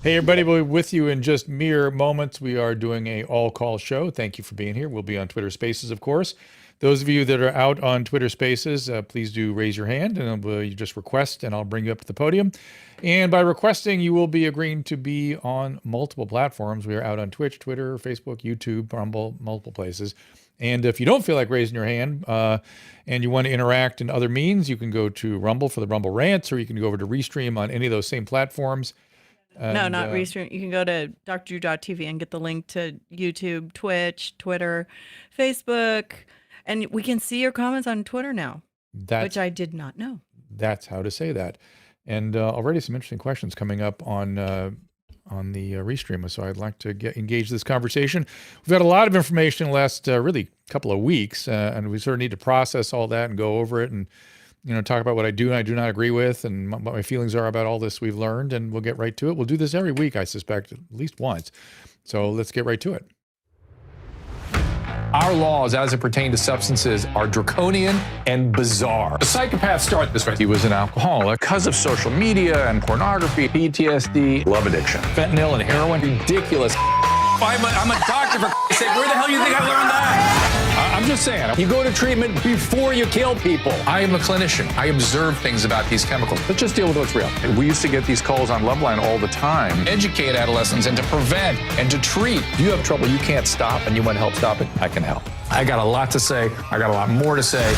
Hey, everybody, we'll be with you in just mere moments. We are doing a all-call show. Thank you for being here. We'll be on Twitter Spaces, of course. Those of you that are out on Twitter Spaces, please do raise your hand, and you just request, and I'll bring you up to the podium. And by requesting, you will be agreeing to be on multiple platforms. We are out on Twitch, Twitter, Facebook, YouTube, Rumble, multiple places. And if you don't feel like raising your hand and you want to interact in other means, you can go to Rumble for the Rumble Rants, or you can go over to Restream on any of those same platforms. No, not Restream. You can go to drdrew.tv and get the link to YouTube, Twitch, Twitter, Facebook, and we can see your comments on Twitter now, which I did not know. That's how to say that. And already some interesting questions coming up on the Restream, so I'd like to engage this conversation. We've had a lot of information in the last really couple of weeks, and we sort of need to process all that and go over it and talk about what I do and I do not agree with and what my feelings are about all this we've learned, and we'll get right to it. We'll do this every week, I suspect, at least once. So let's get right to it. Our laws as it pertains to substances are draconian and bizarre. The psychopaths start this way. He was an alcoholic because of social media and pornography, PTSD, love addiction, fentanyl and heroin. Ridiculous. I'm a doctor, for Christ's sake. Where the hell do you think I learned that? I'm just saying, you go to treatment before you kill people. I am a clinician. I observe things about these chemicals. Let's just deal with what's real. We used to get these calls on Loveline all the time. Educate adolescents and to prevent and to treat. If you have trouble you can't stop and you want help stop it, I can help. I got a lot to say. I got a lot more to say.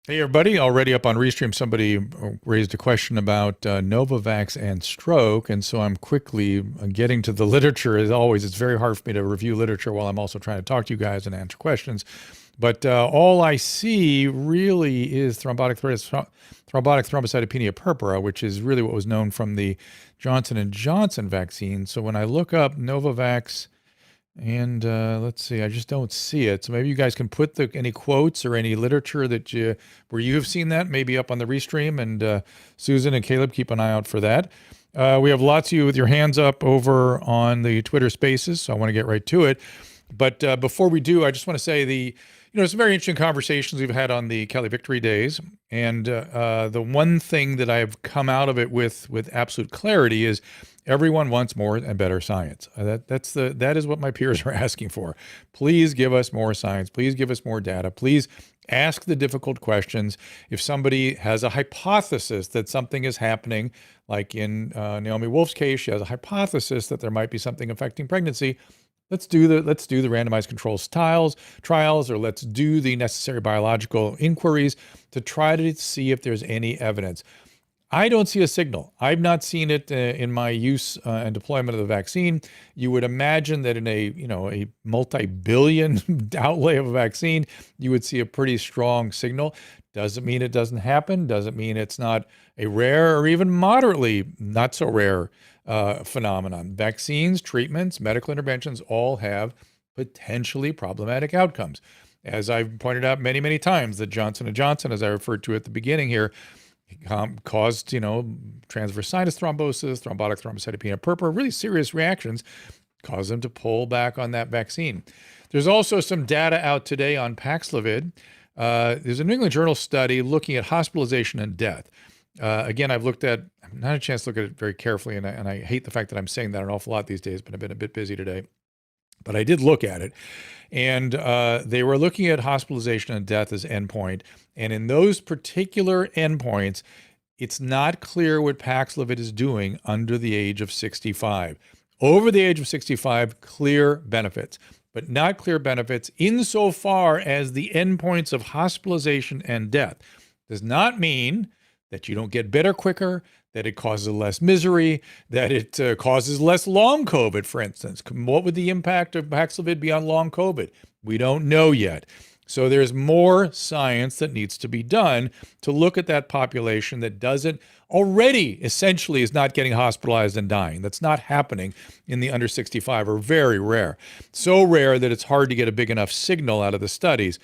Hey, everybody. Already up on Restream, somebody raised a question about Novavax and stroke, and so I'm quickly getting to the literature. As always, it's very hard for me to review literature while I'm also trying to talk to you guys and answer questions. But all I see really is thrombotic thrombocytopenia purpura, which is really what was known from the Johnson & Johnson vaccine. So when I look up Novavax, and let's see, I just don't see it. So maybe you guys can put any quotes or any literature that where you have seen that, maybe up on the Restream. And Susan and Caleb, keep an eye out for that. We have lots of you with your hands up over on the Twitter Spaces, so I want to get right to it. But before we do, I just want to say some very interesting conversations we've had on the Cali Victory Days. And the one thing that I've come out of it with absolute clarity is everyone wants more and better science. That is what my peers are asking for. Please give us more science. Please give us more data. Please ask the difficult questions. If somebody has a hypothesis that something is happening, like in Naomi Wolf's case, she has a hypothesis that there might be something affecting pregnancy. Let's do the randomized controls trials, or let's do the necessary biological inquiries to try to see if there's any evidence. I don't see a signal. I've not seen it in my use and deployment of the vaccine. You would imagine that in a multi-billion outlay of a vaccine, you would see a pretty strong signal. Doesn't mean it doesn't happen. Doesn't mean it's not a rare or even moderately not so rare phenomenon. Vaccines, treatments, medical interventions all have potentially problematic outcomes. As I've pointed out many, many times, that Johnson & Johnson, as I referred to at the beginning here, caused, transverse sinus thrombosis, thrombotic thrombocytopenia purpura, really serious reactions, caused them to pull back on that vaccine. There's also some data out today on Paxlovid. There's a New England Journal study looking at hospitalization and death. Again, I've not had a chance to look at it very carefully, and I hate the fact that I'm saying that an awful lot these days, but I've been a bit busy today. But I did look at it, and they were looking at hospitalization and death as endpoint. And in those particular endpoints, it's not clear what Paxlovid is doing under the age of 65. Over the age of 65, clear benefits, but not clear benefits insofar as the endpoints of hospitalization and death. Does not mean that you don't get better quicker, that it causes less misery, that it causes less long COVID, for instance. What would the impact of Paxlovid be on long COVID? We don't know yet. So there's more science that needs to be done to look at that population that doesn't already essentially is not getting hospitalized and dying. That's not happening in the under 65, or very rare. So rare that it's hard to get a big enough signal out of the studies.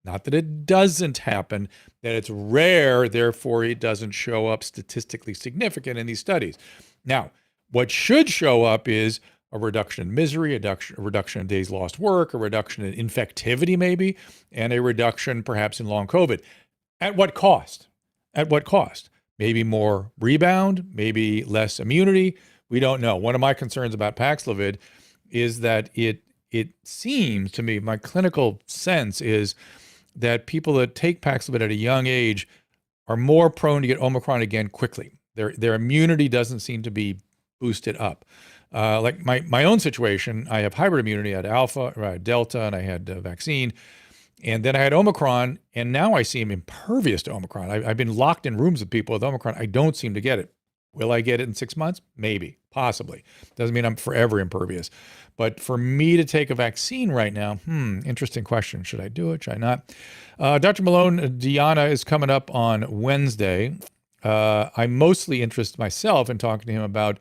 Not that it doesn't happen, that it's rare, therefore it doesn't show up statistically significant in these studies. Now, what should show up is a reduction in misery, a reduction in days lost work, a reduction in infectivity maybe, and a reduction perhaps in long COVID. At what cost? At what cost? Maybe more rebound, maybe less immunity. We don't know. One of my concerns about Paxlovid is that it seems to me, my clinical sense is that people that take Paxlovid at a young age are more prone to get Omicron again quickly. Their immunity doesn't seem to be boosted up. Like my own situation, I have hybrid immunity. I had Alpha, or I had Delta, and I had vaccine. And then I had Omicron, and now I seem impervious to Omicron. I've been locked in rooms with people with Omicron. I don't seem to get it. Will I get it in 6 months? Maybe, possibly. Doesn't mean I'm forever impervious. But for me to take a vaccine right now, interesting question. Should I do it? Should I not? Dr. Malone, Diana is coming up on Wednesday. I'm mostly interested myself in talking to him about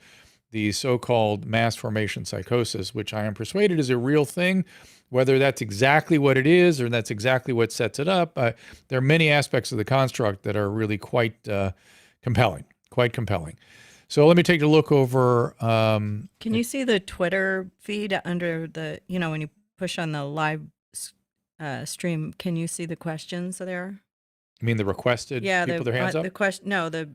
the so-called mass formation psychosis, which I am persuaded is a real thing. Whether that's exactly what it is or that's exactly what sets it up, there are many aspects of the construct that are really quite compelling. So let me take a look over. Can you see the Twitter feed under the, when you push on the live stream, can you see the questions there? I mean the requested people their hands up? The question, no, the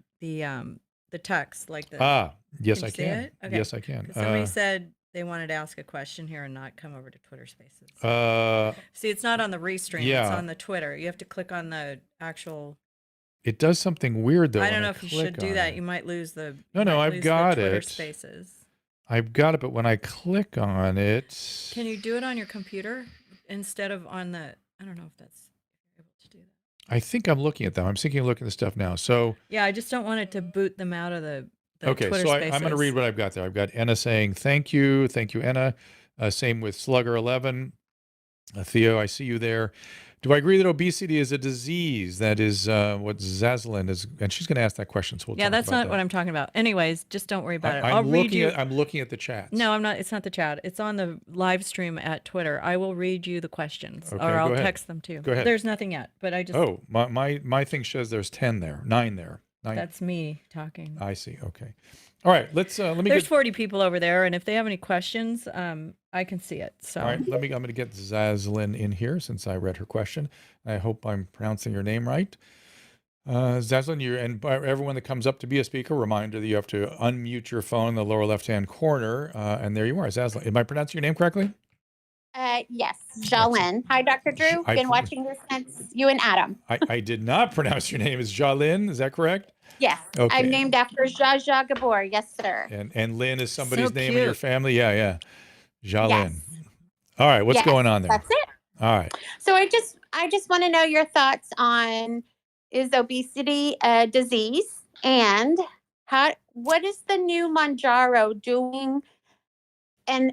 text, like the. Yes, can I can. Okay. Yes, I can. Somebody said they wanted to ask a question here and not come over to Twitter Spaces. See, it's not on the restream. Yeah. It's on the Twitter. You have to click on the actual. It does something weird though. I don't know if you should do that. You might lose the. No, I've got Twitter it. Spaces. I've got it, but when I click on it. Can you do it on your computer instead of on the? I don't know if that's able to do that. I think I'm looking at them. I'm thinking of looking at the stuff now. So. Yeah, I just don't want it to boot them out of the okay, Twitter so Spaces. I'm going to read what I've got there. I've got Enna saying, thank you, Enna. Same with Slugger11. Theo, I see you there. Do I agree that obesity is a disease? That is what Zaslin is, and she's going to ask that question. So we'll talk that's about not that. what I'm talking about. Anyways, just don't worry about it. I'm looking at the chat. No, I'm not. It's not the chat. It's on the live stream at Twitter. I will read you the questions, okay, or I'll go ahead. text them to you. Go ahead. There's nothing yet, but I just. Oh, my thing shows there's 9 there. 9. That's me talking. I see. Okay. All right. Let's let me. There's 40 people over there, and if they have any questions, I can see it. So. All right. I'm going to get Zaslin in here since I read her question. I hope I'm pronouncing your name right. Zaslin, and everyone that comes up to be a speaker, reminder that you have to unmute your phone in the lower left-hand corner, and there you are, Zaslin. Am I pronouncing your name correctly? Yes, Jalin. Hi, Dr. Drew. Been watching this since you and Adam. I did not pronounce your name as Jalin. Is that correct? Yes. Okay. I'm named after Zsa Zsa Gabor. Yes, sir. And Lynn is somebody's So name in your cute. family? Yeah. Jalin. Yes. All right. What's Yes, going on there? That's it. All right. So I just want to know your thoughts on, is obesity a disease, and what is the new Mounjaro doing? And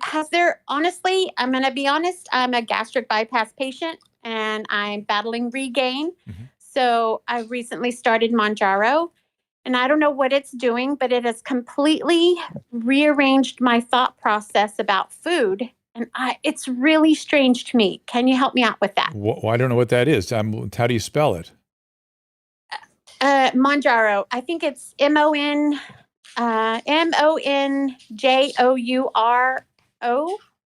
honestly, I'm going to be honest, I'm a gastric bypass patient and I'm battling regain. Mm-hmm. So I recently started Mounjaro, and I don't know what it's doing, but it has completely rearranged my thought process about food. And it's really strange to me. Can you help me out with that? Well, I don't know what that is. How do you spell it? Mounjaro. I think it's Monjouro.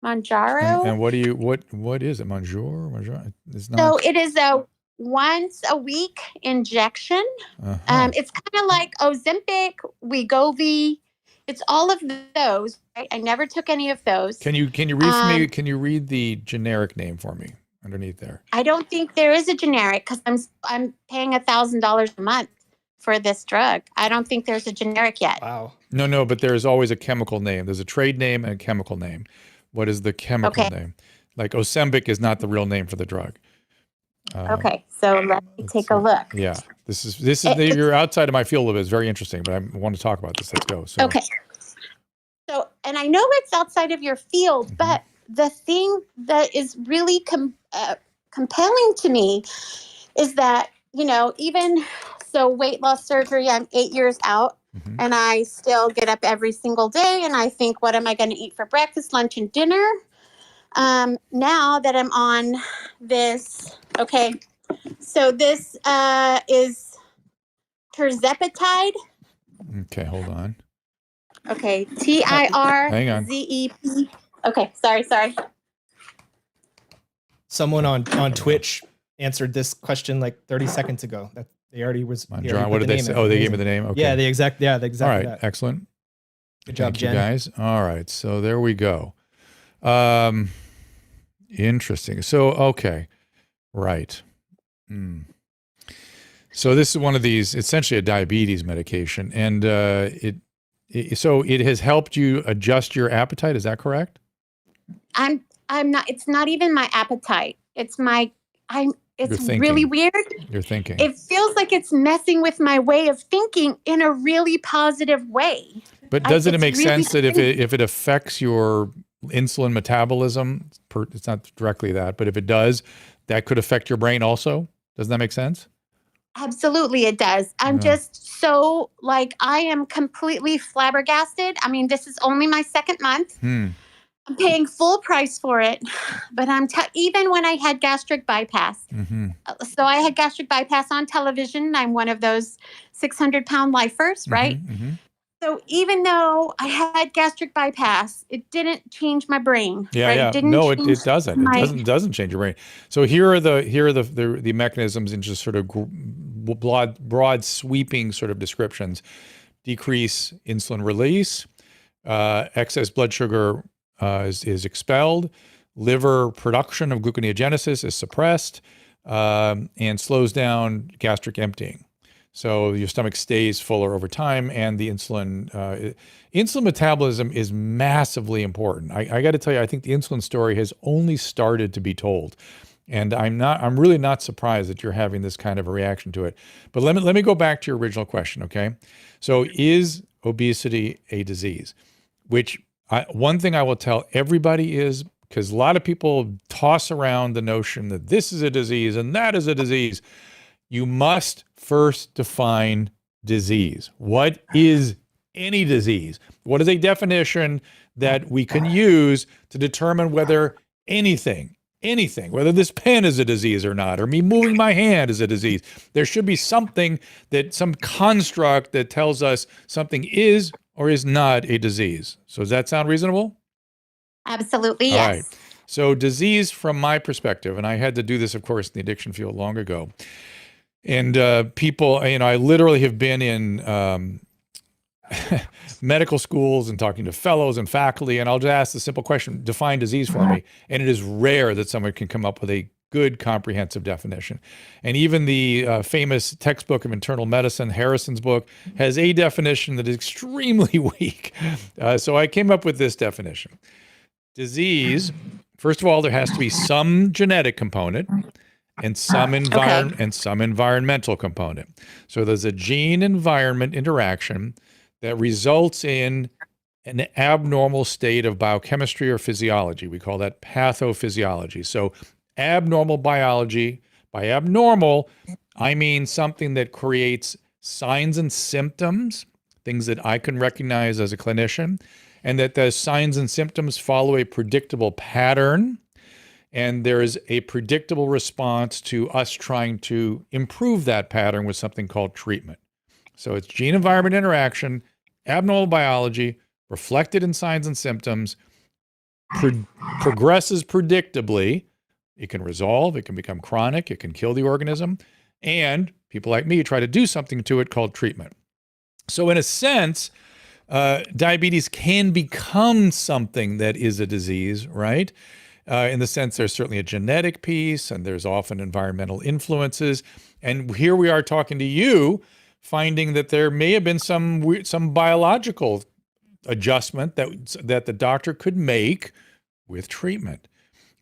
Mounjaro. And what is it? Mounjaro? It's not. So it is a once a week injection. Uh-huh. It's kind of like Ozempic, Wegovy. It's all of those. Right? I never took any of those. Can you read for me? Can you read the generic name for me underneath there? I don't think there is a generic because I'm paying $1,000 a month for this drug. I don't think there's a generic yet. Wow. No, but there's always a chemical name. There's a trade name and a chemical name. What is the chemical name? Like Ozempic is not the real name for the drug. Okay, so let me take a look. Yeah, this is you're outside of my field of it. It's very interesting, but I want to talk about this. Let's go. So. Okay. So, and I know it's outside of your field, but the thing that is really compelling to me is that, even so weight loss surgery, I'm 8 years out, and I still get up every single day and I think, what am I going to eat for breakfast, lunch, and dinner? Now that I'm on this, okay, so this is terzepatide. Okay, hold on. Okay, Hang on. TIRZEP. Okay, sorry. Someone on Twitch answered this question like 30 seconds ago. That they already was. John, what did they say? Oh, they gave me the name. Okay. Yeah, exactly All right, that. excellent. Good job, Thank you, Jen. guys. All right, so there we go. Interesting. So, okay, right. So this is one of these, essentially a diabetes medication, and so it has helped you adjust your appetite. Is that correct? I'm not. It's not even my appetite. It's thinking. really weird. You're thinking. It feels like it's messing with my way of thinking in a really positive way. But doesn't it make really sense that if it affects your insulin metabolism, it's not directly that, but if it does, that could affect your brain also? Doesn't that make sense? Absolutely, it does. I'm just so I am completely flabbergasted. I mean, this is only my second month. I'm paying full price for it, but even when I had gastric bypass. So I had gastric bypass on television. I'm one of those 600-pound lifers, right? So even though I had gastric bypass, it didn't change my brain. Yeah, right? yeah. It didn't No, it change doesn't. It doesn't change your brain. So here are the mechanisms in just sort of broad sweeping sort of descriptions. Decrease insulin release, excess blood sugar is expelled, liver production of gluconeogenesis is suppressed, and slows down gastric emptying. So your stomach stays fuller over time, and the insulin metabolism is massively important. I got to tell you, I think the insulin story has only started to be told, and I'm really not surprised that you're having this kind of a reaction to it. But let me go back to your original question, okay? So is obesity a disease? Which one thing I will tell everybody is, because a lot of people toss around the notion that this is a disease and that is a disease. You must first define disease. What is any disease? What is a definition that we can use to determine whether anything, whether this pen is a disease or not, or me moving my hand is a disease? There should be something some construct that tells us something is or is not a disease. So does that sound reasonable? Absolutely, All yes. right. So disease from my perspective, and I had to do this, of course, in the addiction field long ago. And people, I literally have been in medical schools and talking to fellows and faculty, and I'll just ask the simple question, define disease for me. And it is rare that someone can come up with a good comprehensive definition. And even the famous textbook of internal medicine, Harrison's book, has a definition that is extremely weak. So I came up with this definition. Disease, first of all, there has to be some genetic component and some environmental component. So there's a gene-environment interaction that results in an abnormal state of biochemistry or physiology. We call that pathophysiology. So abnormal biology, by abnormal, I mean something that creates signs and symptoms, things that I can recognize as a clinician, and that those signs and symptoms follow a predictable pattern, and there is a predictable response to us trying to improve that pattern with something called treatment. So it's gene-environment interaction, abnormal biology, reflected in signs and symptoms, progresses predictably. It can resolve, it can become chronic, it can kill the organism, and people like me try to do something to it called treatment. So in a sense, diabetes can become something that is a disease, right? In the sense there's certainly a genetic piece, and there's often environmental influences. And here we are talking to you, finding that there may have been some biological adjustment that the doctor could make with treatment.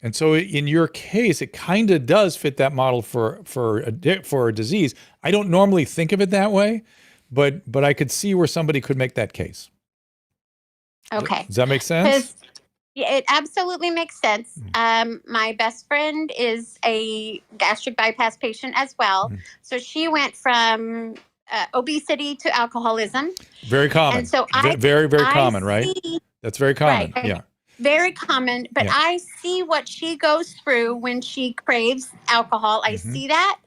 And so in your case, it kind of does fit that model for a disease. I don't normally think of it that way, but I could see where somebody could make that case. Okay. Does that make sense? Yeah, it absolutely makes sense. My best friend is a gastric bypass patient as well. So she went from obesity to alcoholism. Very common. And so very common, right? That's very common. Right. Yeah. Very common. But Yeah. I see what she goes through when she craves alcohol. I see that.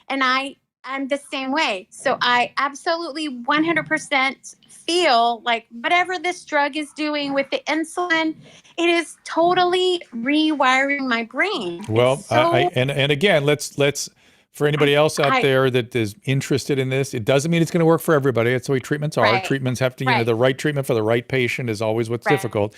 And I I'm the same way. So I absolutely 100% feel like whatever this drug is doing with the insulin, it is totally rewiring my brain. Well, It's so and again, let's for anybody else out there that is interested in this, it doesn't mean it's going to work for everybody. That's the way treatments are. Right. Treatments have to, Right. the right treatment for the right patient is always what's Right. difficult.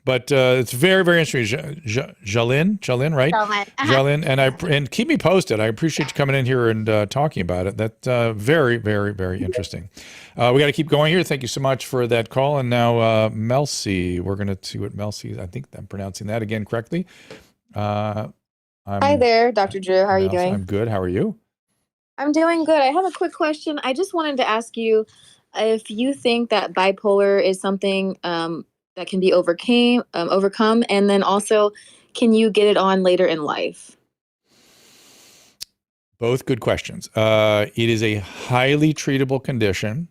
But it's very, very interesting. Jalin, right? Jalin, and keep me posted. I appreciate you coming in here and talking about it. That's very, very, very interesting. We got to keep going here. Thank you so much for that call. And now Melcy, we're going to see what Melcy, I think I'm pronouncing that again correctly. Hi there, Dr. Drew. How are you doing? I'm good. How are you? I'm doing good. I have a quick question. I just wanted to ask you if you think that bipolar is something that can be overcome, and then also, can you get it on later in life? Both good questions. It is a highly treatable condition,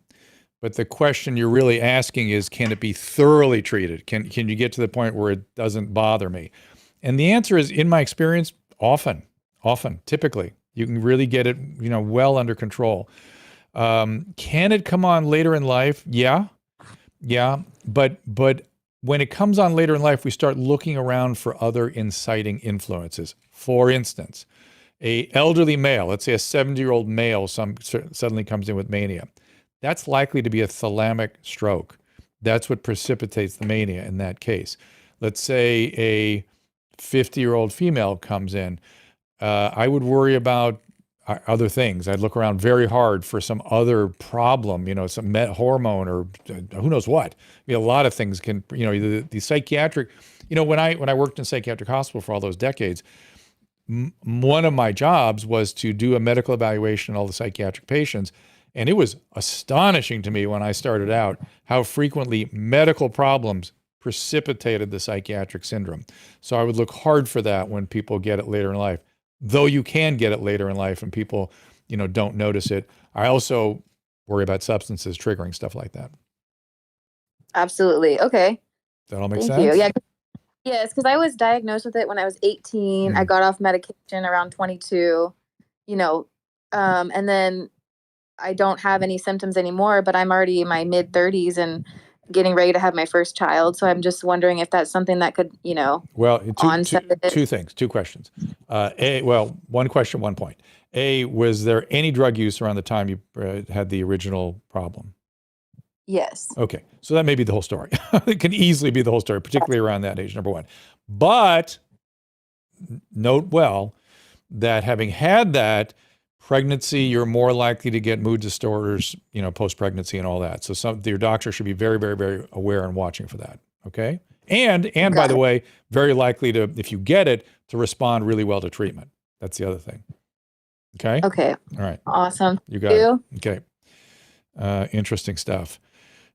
but the question you're really asking is, can it be thoroughly treated? Can you get to the point where it doesn't bother me? And the answer is, in my experience, often, typically, you can really get it, well under control. Can it come on later in life? Yeah. But when it comes on later in life, we start looking around for other inciting influences. For instance, a elderly male, let's say a 70-year-old male, suddenly comes in with mania. That's likely to be a thalamic stroke. That's what precipitates the mania in that case. Let's say a 50-year-old female comes in. I would worry about other things. I'd look around very hard for some other problem, some hormone or who knows what. A lot of things can, the psychiatric, when I worked in psychiatric hospital for all those decades, one of my jobs was to do a medical evaluation on all the psychiatric patients. And it was astonishing to me when I started out how frequently medical problems precipitated the psychiatric syndrome. So I would look hard for that when people get it later in life, though you can get it later in life and people, don't notice it. I also worry about substances triggering stuff like that. Absolutely. Okay. Does that all make Thank sense? you. Yeah. Yes, because I was diagnosed with it when I was 18. I got off medication around 22, and then I don't have any symptoms anymore, but I'm already in my mid 30s and getting ready to have my first child. So I'm just wondering if that's something that could, well, onset two things, two questions. One question, 1 point. A, was there any drug use around the time you had the original problem? Yes. Okay, so that may be the whole story. It can easily be the whole story, particularly around that age, number one. But note well that having had that pregnancy, you're more likely to get mood disorders, post-pregnancy and all that. So your doctor should be very, very, very aware and watching for that. Okay, and by the way, very likely to, if you get it, to respond really well to treatment. That's the other thing. Okay. Okay. All right. Awesome. You got it. Okay. Interesting stuff.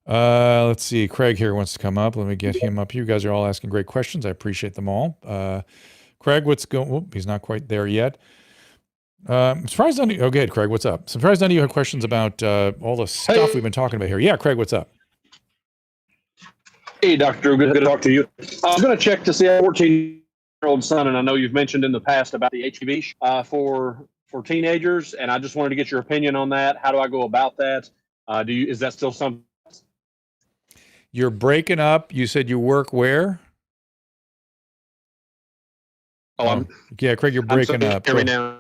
Let's see. Craig here wants to come up. Let me get him up. You guys are all asking great questions. I appreciate them all. Craig, what's going? Oh, he's not quite there yet. I'm surprised none of you. Oh, good, Craig. What's up? Surprised none of you have questions about all the stuff we've been talking about here. Yeah, Craig, what's up? Hey, Dr. Drew. Good to talk to you. I was going to check to see a 14-year-old son, and I know you've mentioned in the past about the HPV for teenagers, and I just wanted to get your opinion on that. How do I go about that? Is that still something? You're breaking up. You said you work where? Yeah, Craig, you're breaking up. Hear me now?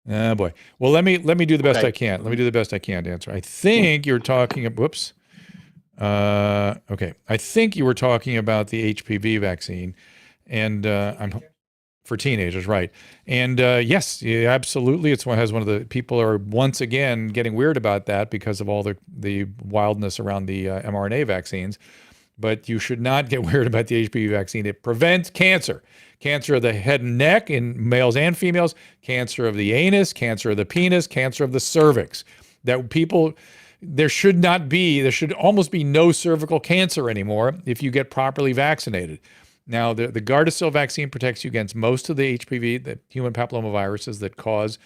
Oh boy. Well, let me do the best I can. Let me do the best I can to answer. I think you're talking. Whoops. Okay. I think you were talking about the HPV vaccine, and I'm for teenagers, right? And yes, yeah, absolutely. It's has one of the people are once again getting weird about that because of all the wildness around the mRNA vaccines. But you should not get weird about the HPV vaccine. It prevents cancer. Cancer of the head and neck in males and females, cancer of the anus, cancer of the penis, cancer of the cervix. There should almost be no cervical cancer anymore if you get properly vaccinated. Now, the Gardasil vaccine protects you against most of the HPV, the human papillomaviruses that cause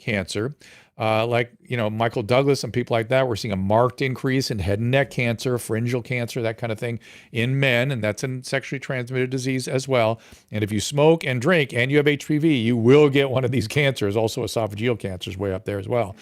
cancer, like, Michael Douglas and people like that, we're seeing a marked increase in head and neck cancer, pharyngeal cancer, that kind of thing in men. And that's a sexually transmitted disease as well. And if you smoke and drink and you have HPV, you will get one of these cancers. Also esophageal cancer is way up there as well.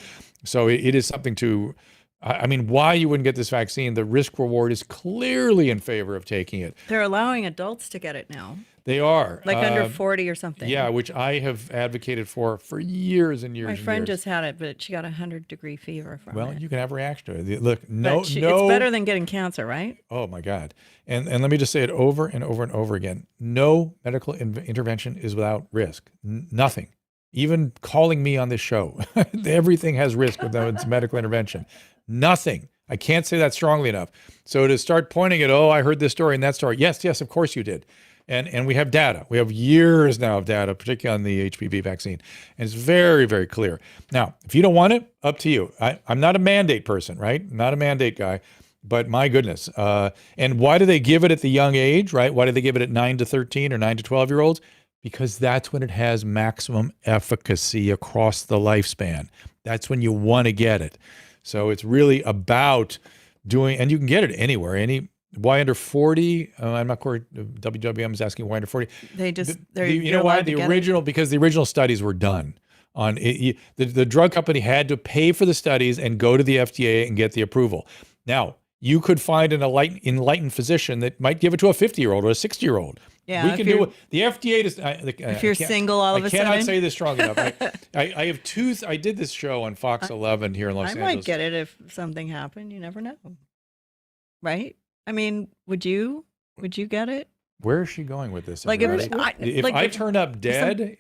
So it is something to, why you wouldn't get this vaccine? The risk reward is clearly in favor of taking it. They're allowing adults to get it now. They are. Like under 40 or something. Yeah, which I have advocated for years and years My and friend years. just had it, but she got 100-degree fever from it. Well, you can have a reaction to it. Look, It's better than getting cancer, right? Oh my God. And let me just say it over and over and over again. No medical intervention is without risk. Nothing. Even calling me on this show, everything has risk without medical intervention. Nothing. I can't say that strongly enough. So to start pointing at, I heard this story and that story. Yes, of course you did. And we have data. We have years now of data, particularly on the HPV vaccine. And it's very, very clear. Now, if you don't want it, up to you. I'm not a mandate person, right? Not a mandate guy. But my goodness. And why do they give it at the young age, right? Why do they give it at 9 to 13 or 9 to 12-year-olds? Because that's when it has maximum efficacy across the lifespan. That's when you want to get it. So it's really about doing, and you can get it anywhere. Why under 40? I'm not sure. WWM is asking why under 40. You know why? Because the original studies were done on it. The drug company had to pay for the studies and go to the FDA and get the approval. Now, you could find an enlightened physician that might give it to a 50-year-old or a 60-year-old. Yeah, we can do it. The FDA does. If you're single, all of a sudden. I cannot say this strong enough. I have two. I did this show on Fox 11 here in Los Angeles. I might get it if something happened. You never know, right? Would you get it? Where is she going with this? Like if I turn up dead,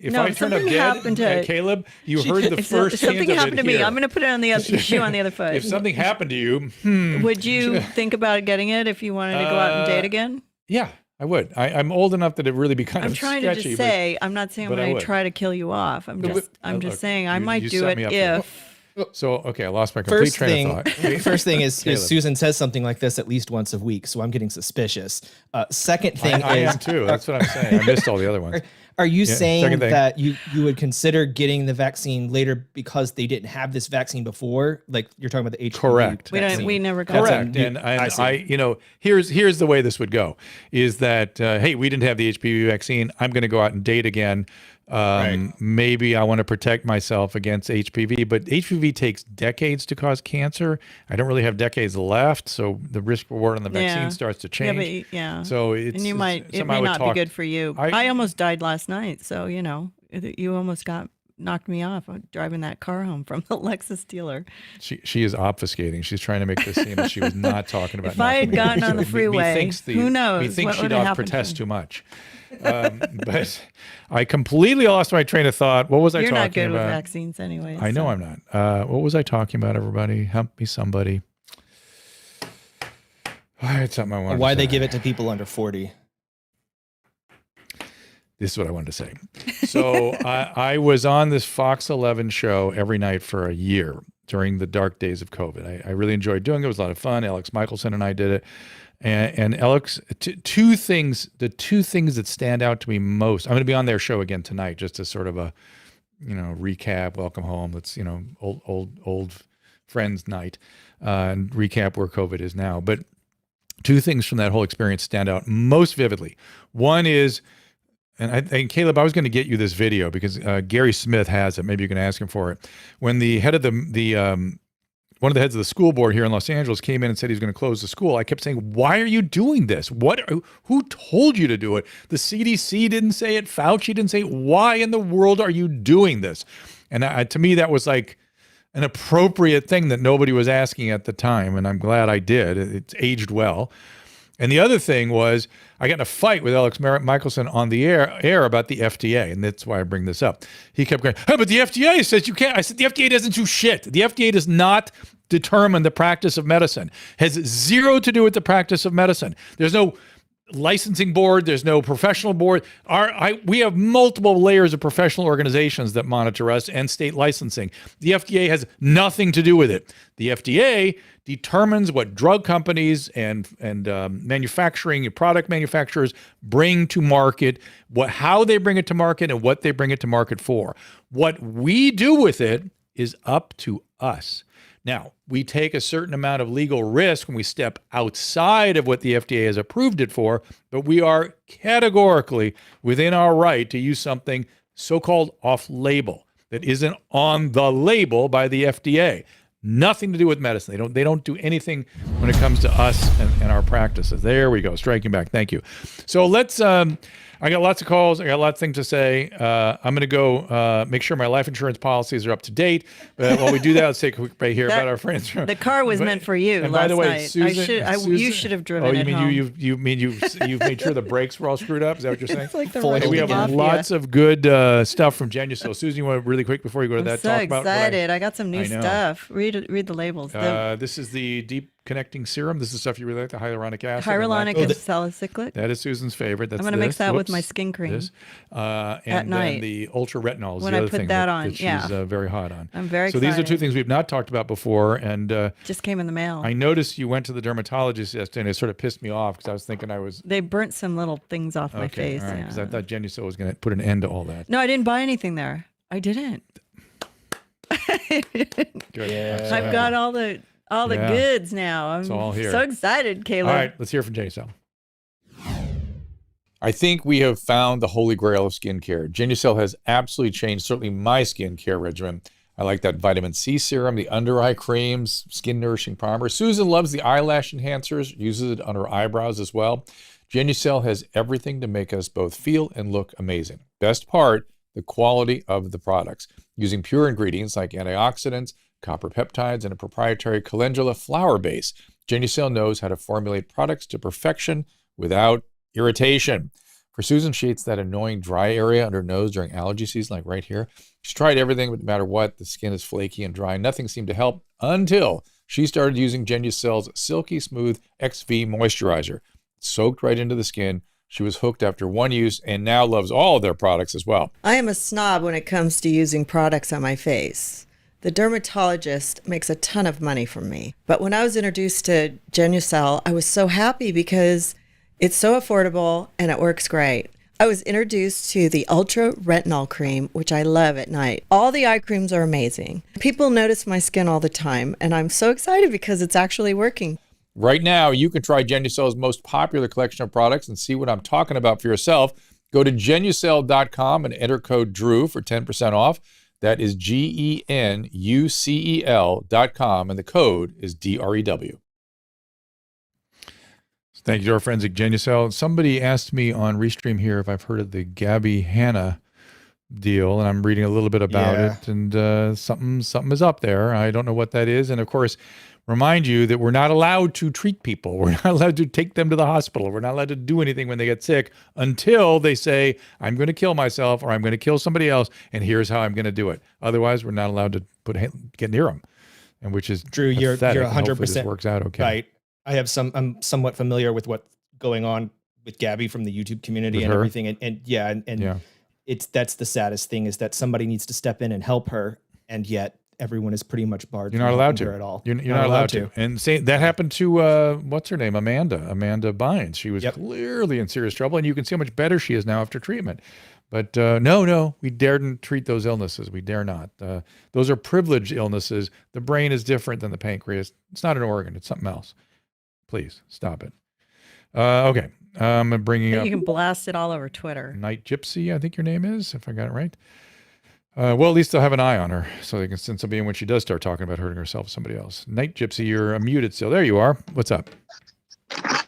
Caleb, you heard the if first. Something happened to me. I'm going to put it on the other shoe on the other foot. If something happened to you, would you think about getting it if you wanted to go out and date again? Yeah, I would. I'm old enough that it really be kind of sketchy. I'm trying to just say. I'm not saying I'm going to try to kill you off. I'm just saying I might do it if. So, okay, I lost my complete train of thought. First thing is Susan says something like this at least once a week, so I'm getting suspicious. Second thing I am too. That's what I'm saying. I missed all the other ones. Are you saying that you would consider getting the vaccine later because they didn't have this vaccine before? Like you're talking about the HPV Correct. vaccine. We never got Correct. And here's the way this would go is that, hey, we didn't have the HPV vaccine. I'm going to go out and date again. Maybe I want to protect myself against HPV, but HPV takes decades to cause cancer. I don't really have decades left, so the risk reward on the vaccine starts to change. So it may not be good for you. I almost died last night, so you almost knocked me off driving that car home from the Lexus dealer. She is obfuscating. She's trying to make this seem that she was not talking about. If I had gotten on the freeway, who knows? We think she'd protest too much. But I completely lost my train of thought. What was I talking about? You're not good with vaccines anyway. I know I'm not. What was I talking about, everybody? Help me, somebody. I had something I wanted Why to say. They give it to people under 40. This is what I wanted to say. So I was on this Fox 11 show every night for a year during the dark days of COVID. I really enjoyed doing it. It was a lot of fun. Alex Michelson and I did it. And Alex, the two things that stand out to me most, I'm going to be on their show again tonight, just as sort of a, recap, welcome home. Let's, old friends night, and recap where COVID is now. But two things from that whole experience stand out most vividly. One is, and Caleb, I was going to get you this video because Gary Smith has it. Maybe you can ask him for it. When the head of one of the heads of the school board here in Los Angeles came in and said he's going to close the school, I kept saying, why are you doing this? Who told you to do it? The CDC didn't say it. Fauci didn't say it. Why in the world are you doing this? And to me, that was like an appropriate thing that nobody was asking at the time. And I'm glad I did. It's aged well. And the other thing was I got in a fight with Alex Michelson on the air about the FDA, and that's why I bring this up. He kept going, oh, but the FDA says you can't. I said, the FDA doesn't do shit. The FDA does not determine the practice of medicine. Has zero to do with the practice of medicine. There's no licensing board. There's no professional board. We have multiple layers of professional organizations that monitor us and state licensing. The FDA has nothing to do with it. The FDA determines what drug companies and manufacturing product manufacturers bring to market, how they bring it to market, and what they bring it to market for. What we do with it is up to us. Now, we take a certain amount of legal risk when we step outside of what the FDA has approved it for, but we are categorically within our right to use something so-called off-label that isn't on the label by the FDA. Nothing to do with medicine. They don't do anything when it comes to us and our practices. There we go, striking back. Thank you. So let's. I got lots of calls. I got lots of things to say. I'm going to go make sure my life insurance policies are up to date. But while we do that, let's take a quick break here about our friends. The car was meant for you. And last by the way, night. Susan, You should have driven. Oh, you it mean home. you've made sure the brakes were all screwed up? Is that what you're saying? It's like the Fully Russian We have mafia. lots of good stuff from Genucel. Susan, you want to really quick before you go to I'm that so talk about? excited. I got some new I know. stuff. Read the labels. This is the deep connecting serum. This is stuff you really like, the hyaluronic acid. Hyaluronic and salicylic. That is Susan's favorite. That's I'm going to mix that with my skin cream. This. And at night. then the ultra retinol is When the I other put thing that on, she's yeah. very hot on. I'm very So excited. these are two things we've not talked about before. And Just came in the mail. I noticed you went to the dermatologist yesterday, and it sort of pissed me off because I was thinking I was They burnt some little things off my face. all right, yeah. because I thought Genucel was going to put an end to all that. No, I didn't buy anything there. I didn't. Good. Yeah. I've got all the Yeah. goods now. I'm It's all here. so excited, Caleb. All right, let's hear from Genucel. I think we have found the holy grail of skincare. Genucel has absolutely changed, certainly my skincare regimen. I like that vitamin C serum, the under eye creams, skin nourishing primer. Susan loves the eyelash enhancers, uses it on her eyebrows as well. Genucel has everything to make us both feel and look amazing. Best part, the quality of the products. Using pure ingredients like antioxidants, copper peptides, and a proprietary calendula flower base, Genucel knows how to formulate products to perfection without irritation. For Susan, she hates that annoying dry area under her nose during allergy season, like right here. She's tried everything, but no matter what, the skin is flaky and dry. Nothing seemed to help until she started using Genucel's Silky Smooth XV Moisturizer. It soaked right into the skin. She was hooked after one use and now loves all of their products as well. I am a snob when it comes to using products on my face. The dermatologist makes a ton of money from me. But when I was introduced to Genucel, I was so happy because it's so affordable and it works great. I was introduced to the Ultra Retinol Cream, which I love at night. All the eye creams are amazing. People notice my skin all the time, and I'm so excited because it's actually working. Right now, you can try Genucel's most popular collection of products and see what I'm talking about for yourself. Go to Genucel.com and enter code DREW for 10% off. That is GENUCEL.com, and the code is DREW. Thank you to our friends at Genucel. Somebody asked me on Restream here if I've heard of the Gabby Hanna deal, and I'm reading a little bit about it, and something is up there. I don't know what that is, and of course, remind you that we're not allowed to treat people. We're not allowed to take them to the hospital. We're not allowed to do anything when they get sick until they say, I'm going to kill myself or I'm going to kill somebody else, and here's how I'm going to do it. Otherwise, we're not allowed to get near them, and which is Drew, you're pathetic, and 100% hopefully this works out okay. right. I'm somewhat familiar with what's going on with Gabby from the YouTube community With and her? everything. And that's the saddest thing is that somebody needs to step in and help her, and yet everyone is pretty much barred. You're from not allowed helping to her at all. You're not allowed to. And that happened to what's her name, Amanda Bynes. She was clearly in serious trouble, and you can see how much better she is now after treatment. But no, we daren't treat those illnesses. We dare not. Those are privileged illnesses. The brain is different than the pancreas. It's not an organ. It's something else. Please stop it. Okay, I'm bringing up. You can blast it all over Twitter. Night Gypsy, I think your name is, if I got it right. Well, at least they'll have an eye on her, so they can send somebody in when she does start talking about hurting herself or somebody else. Night Gypsy, you're muted still. There you are. What's up? Hey, I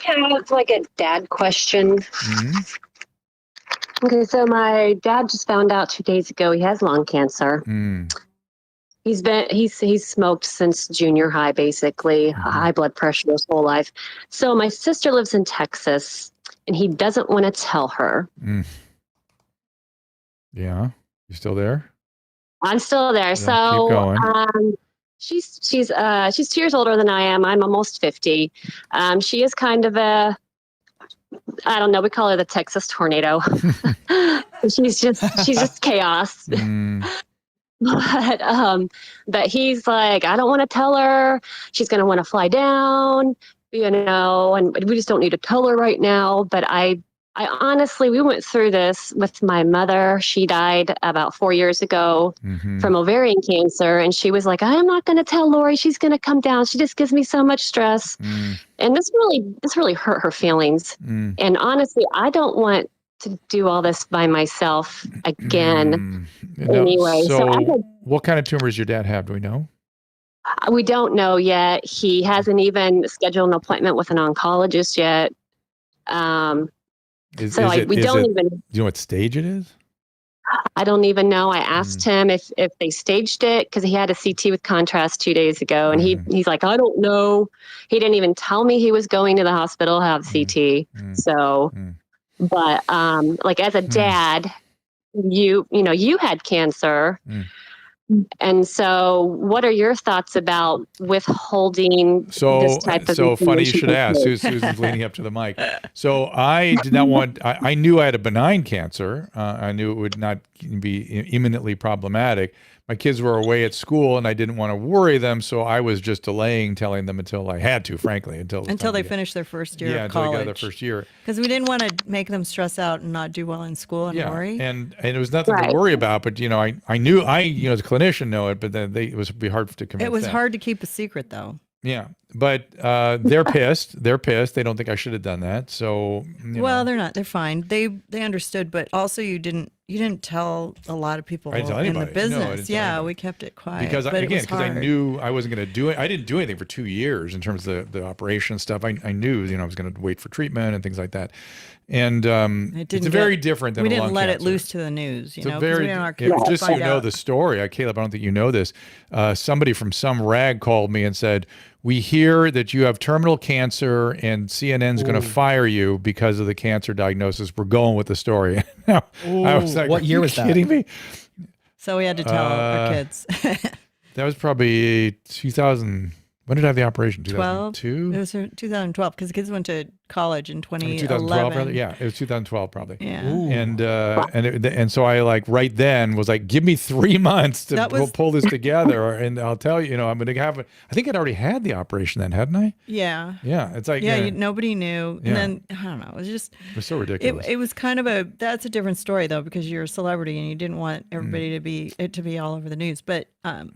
kind of have like a dad question. Mm-hmm. Okay, so my dad just found out 2 days ago he has lung cancer. Mm. He's smoked since junior high, basically, high blood pressure his whole life. So my sister lives in Texas, and he doesn't want to tell her. Mm. Yeah, you still there? I'm still there. Yeah, So keep going. She's 2 years older than I am. I'm almost 50. She is kind of I don't know. We call her the Texas tornado. she's just chaos. But he's like, I don't want to tell her. She's going to want to fly down, and we just don't need to tell her right now. But I honestly, we went through this with my mother. She died about 4 years ago from ovarian cancer. And she was like, I'm not going to tell Lori. She's going to come down. She just gives me so much stress. And this really hurt her feelings. And honestly, I don't want to do all this by myself again. Anyway, so what kind of tumors your dad have? Do we know? We don't know yet. He hasn't even scheduled an appointment with an oncologist yet. Do you know what stage it is? I don't even know. I asked him if they staged it because he had a CT with contrast 2 days ago, and he's like, I don't know. He didn't even tell me he was going to the hospital to have CT. So, but like as a dad, you had cancer. And so what are your thoughts about withholding this type of information? So funny you should ask. Susan's leaning up to the mic. So I did not want, I knew I had a benign cancer. I knew it would not be imminently problematic. My kids were away at school and I didn't want to worry them. So I was just delaying telling them until I had to, frankly, until they finished their first year of until college. they got their first year. Because we didn't want to make them stress out and not do well in school and worry. And it was nothing to worry about, but I knew as a clinician know it, but then it would be hard to convince It was them. hard to keep a secret though. Yeah, but they're pissed. They're pissed. They don't think I should have done that. So they're not. They're fine. They understood, but also you didn't tell a lot of people in the business. We kept it quiet because I hard. knew I wasn't going to do it. I didn't do anything for 2 years in terms of the operation stuff. I knew I was going to wait for treatment and things like that. And it's very different than we a lung didn't let cancer. it loose to the news. Just so you know the story, Caleb, I don't think you know this. Somebody from some rag called me and said, we hear that you have terminal cancer and CNN's going to fire you because of the cancer diagnosis. We're going with the story. I was like, what year was that? Kidding me? So we had to tell our kids. That was probably 2000. When did I have the operation? 2002? It was 2012 because the kids went to college in 2011. 2012, probably. Yeah, it was 2012 probably. Yeah. And so I right then was like, give me 3 months to pull this together, and I'll tell you, I'm going to have it. I think I'd already had the operation then, hadn't I? Yeah. Yeah. It's like nobody knew, and then I don't know. It was so ridiculous. It was kind of that's a different story though because you're a celebrity and you didn't want everybody to be all over the news, but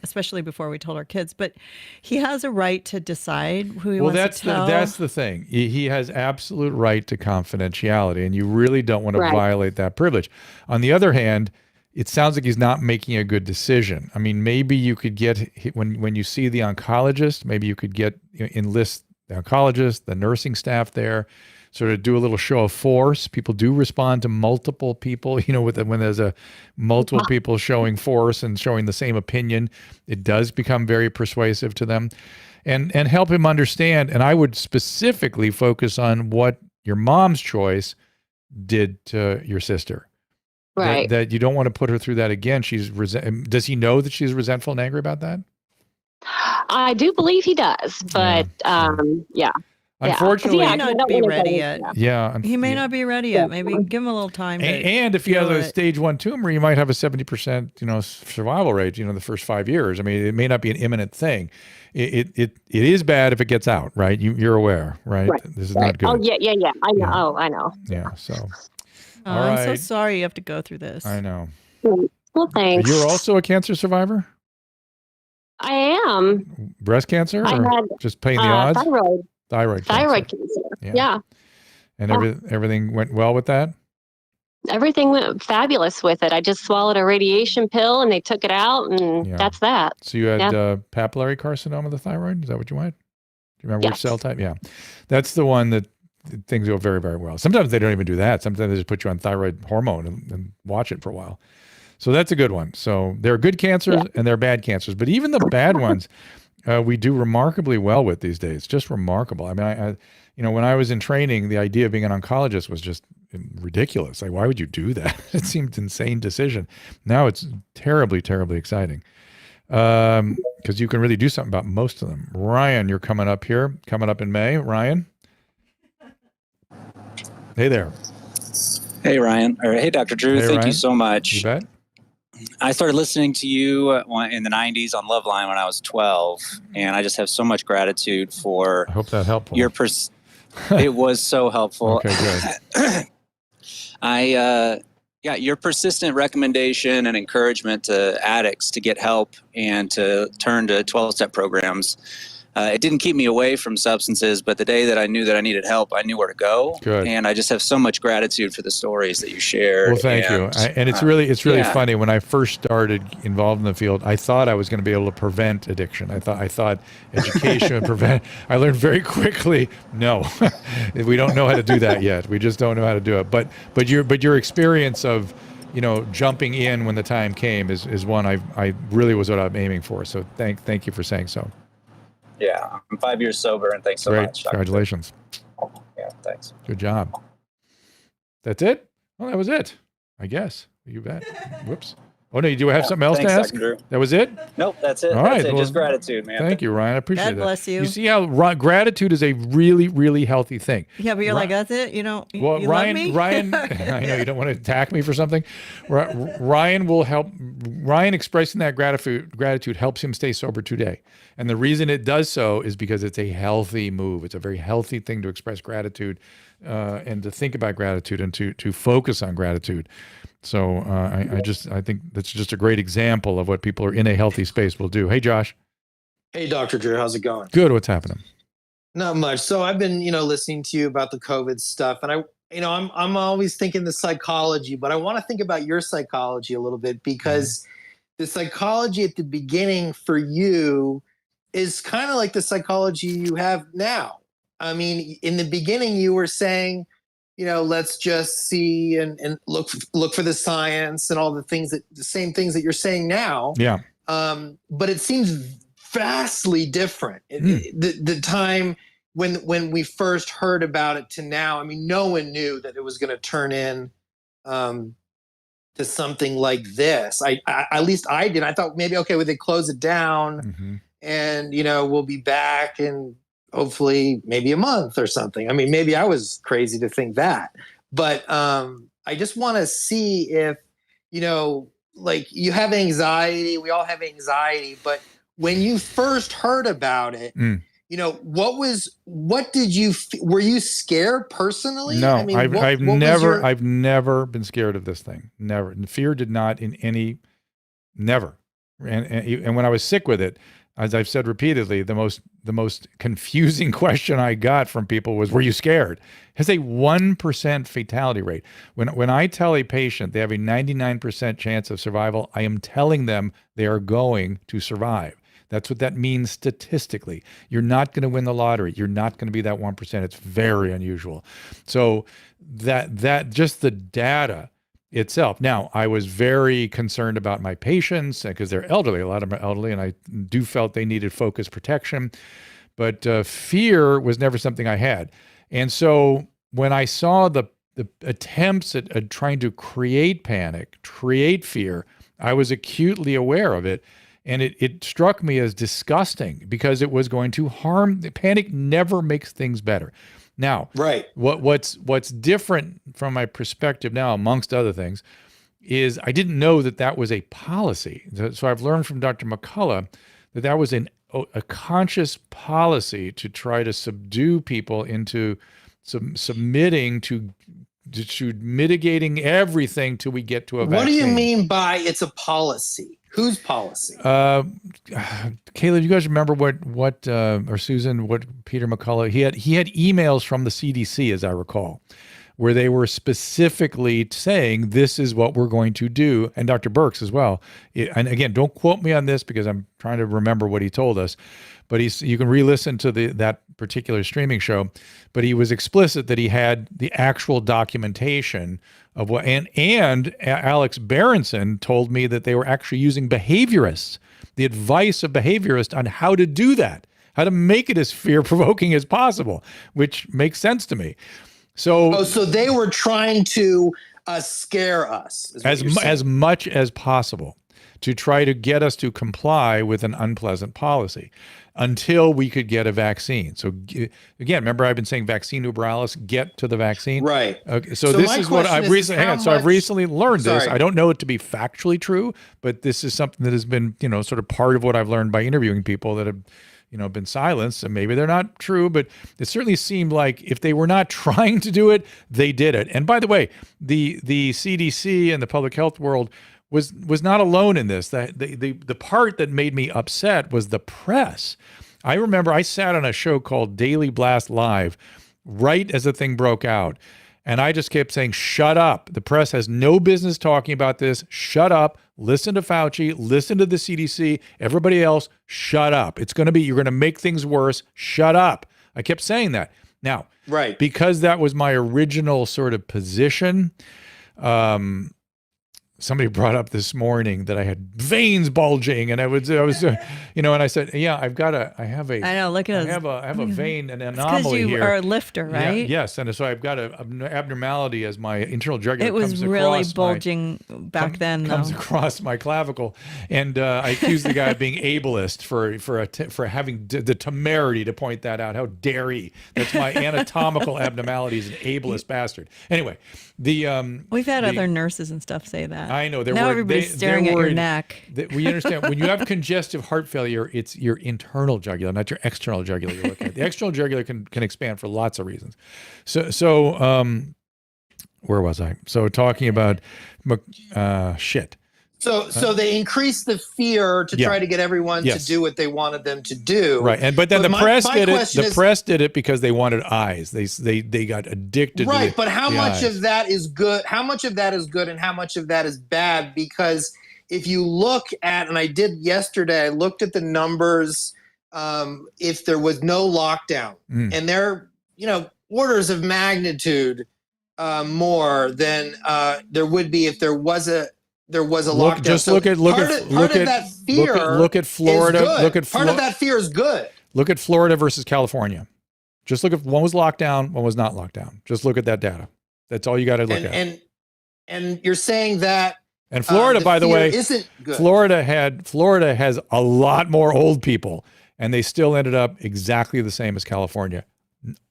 especially before we told our kids. But he has a right to decide who he wants to tell. That's the thing. He has absolute right to confidentiality, and you really don't want to violate that privilege. On the other hand, it sounds like he's not making a good decision. I mean, maybe you could when you see the oncologist, maybe you could enlist the oncologist, the nursing staff there, sort of do a little show of force. People do respond to multiple people, when there's multiple people showing force and showing the same opinion, it does become very persuasive to them. And help him understand. And I would specifically focus on what your mom's choice did to your sister. Right. That you don't want to put her through that again. Does he know that she's resentful and angry about that? I do believe he does, but yeah. Unfortunately, he may not be ready yet. Yeah, he may not be ready yet. Maybe give him a little time. And if he has a stage 1 tumor, you might have a 70% survival rate. The first 5 years. I mean, it may not be an imminent thing. It is bad if it gets out, right? You're aware, right? This is not good. Oh yeah. I know. Yeah. Oh, I know. Yeah. So. All right. I'm so sorry you have to go through this. I know. Well, thanks. You're also a cancer survivor? I am. Breast cancer? I had just playing the odds? Thyroid cancer. Yeah. And everything went well with that? Everything went fabulous with it. I just swallowed a radiation pill and they took it out and that's that. So you had papillary carcinoma of the thyroid? Is that what you had? Do you remember which cell type? Yeah. That's the one that things go very, very well. Sometimes they don't even do that. Sometimes they just put you on thyroid hormone and watch it for a while. So that's a good one. So there are good cancers and there are bad cancers. But even the bad ones, we do remarkably well with these days. Just remarkable. I mean, I when I was in training, the idea of being an oncologist was just ridiculous. Like, why would you do that? It seemed an insane decision. Now it's terribly, terribly exciting. because you can really do something about most of them. Ryan, you're coming up in May. Ryan. Hey there. Hey, Ryan. Or hey, Dr. Drew. Hey, Thank Ryan. you so much. You bet. I started listening to you in the 90s on Loveline when I was 12, and I just have so much gratitude for I hope that helpful. your It was so helpful. Okay, good. Your persistent recommendation and encouragement to addicts to get help and to turn to 12-step programs. It didn't keep me away from substances, but the day that I knew that I needed help, I knew where to go. Good. And I just have so much gratitude for the stories that you shared. Well, thank you. And it's really funny. When I first started involved in the field, I thought I was going to be able to prevent addiction. I thought education would prevent. I learned very quickly, no, we don't know how to do that yet. We just don't know how to do it. But your experience of, jumping in when the time came is one I really was what I'm aiming for. So thank you for saying so. Yeah, I'm 5 years sober, and thanks so Great. much. Congratulations. Yeah, thanks. Good job. That's it? Well, that was it, I guess. You bet. Whoops. Oh, no, do I have something else Thanks, to ask? Dr. Drew. That was it? Nope, that's it. All That's right, it. well, Just gratitude, man. Thank you, Ryan. I appreciate God that. bless you. You see how gratitude is a really, really healthy thing. Yeah, but you're like, that's it? You know, Well, you Ryan, love me? Ryan, I know you don't want to attack me for something. Ryan will help. Ryan expressing that gratitude helps him stay sober today. And the reason it does so is because it's a healthy move. It's a very healthy thing to express gratitude and to think about gratitude and to focus on gratitude. So I think that's just a great example of what people are in a healthy space will do. Hey, Josh. Hey, Dr. Drew, how's it going? Good. What's happening? Not much. So I've been, listening to you about the COVID stuff, and I'm always thinking the psychology, but I want to think about your psychology a little bit, because the psychology at the beginning for you is kind of like the psychology you have now. I mean, in the beginning, you were saying, let's just see and look for the science and all the same things that you're saying now. Yeah. But it seems vastly different. The time when we first heard about it to now, I mean, no one knew that it was going to turn in to something like this. I at least I did. I thought maybe, okay, well, they close it down and, we'll be back in hopefully maybe a month or something. I mean, maybe I was crazy to think that, but I just want to see if, like you have anxiety, we all have anxiety, but when you first heard about it, what did you, were you scared personally? No, I mean, I've never been scared of this thing. Never. And fear did not never. And when I was sick with it, as I've said repeatedly, the most confusing question I got from people was, were you scared? It has a 1% fatality rate. When I tell a patient they have a 99% chance of survival, I am telling them they are going to survive. That's what that means statistically. You're not going to win the lottery. You're not going to be that 1%. It's very unusual. So that just the data itself. Now, I was very concerned about my patients because they're elderly. A lot of them are elderly, and I do felt they needed focused protection. But fear was never something I had. And so when I saw the attempts at trying to create panic, create fear, I was acutely aware of it. And it struck me as disgusting because it was going to harm. Panic never makes things better. Now, right. What's different from my perspective now, amongst other things, is I didn't know that was a policy. So I've learned from Dr. McCullough that was a conscious policy to try to subdue people into submitting to mitigating everything till we get to a vaccine. What do you mean by it's a policy? Whose policy? Caleb, you guys remember what or Susan, what Peter McCullough, he had emails from the CDC, as I recall, where they were specifically saying this is what we're going to do, and Dr. Birx as well. And again, don't quote me on this because I'm trying to remember what he told us, but you can re-listen to that particular streaming show. But he was explicit that he had the actual documentation of what, and Alex Berenson told me that they were actually using behaviorists, the advice of behaviorists on how to do that, how to make it as fear-provoking as possible, which makes sense to me. So they were trying to scare us as much as possible. to try to get us to comply with an unpleasant policy until we could get a vaccine. So again, remember I've been saying vaccine numeralis, get to the vaccine. Right. Okay, so this is what I've recently, I've recently learned this. I don't know it to be factually true, but this is something that has been, sort of part of what I've learned by interviewing people that have, been silenced, and maybe they're not true, but it certainly seemed like if they were not trying to do it, they did it. And by the way, the CDC and the public health world was not alone in this. The part that made me upset was the press. I remember I sat on a show called Daily Blast Live right as the thing broke out. And I just kept saying, shut up. The press has no business talking about this. Shut up. Listen to Fauci. Listen to the CDC. Everybody else, shut up. You're going to make things worse. Shut up. I kept saying that. Now, right, because that was my original sort of position, somebody brought up this morning that I had veins bulging, and I was, and I said, yeah, I have a vein, an anomaly because you here. are a lifter, right? Yeah, yes, and so I've got an abnormality as my internal jugular. It was really bulging back then, comes across my clavicle, and I accused the guy of being ableist for having the temerity to point that out. How dare he? That's my anatomical abnormality. He's an ableist bastard. Anyway, we've had other nurses and stuff say that. I know. Now everybody's staring at your neck. We understand when you have congestive heart failure, it's your internal jugular, not your external jugular you're looking at. The external jugular can expand for lots of reasons. So where was I? So talking about shit. So they increased the fear to try to get everyone to do what they wanted them to do. Right. But then the press did it. The press did it because they wanted eyes. They got addicted. Right. But how much of that is good? How much of that is good and how much of that is bad? Because if you look at, and I did yesterday, I looked at the numbers, if there was no lockdown, and they're, orders of magnitude more than there would be if there was a lockdown. Just look at that fear. Look at Florida. Part of that fear is good. Look at Florida versus California. Just look at one was locked down, one was not locked down. Just look at that data. That's all you got to look at. And you're saying that. And Florida, by the way, isn't good. Florida has a lot more old people, and they still ended up exactly the same as California.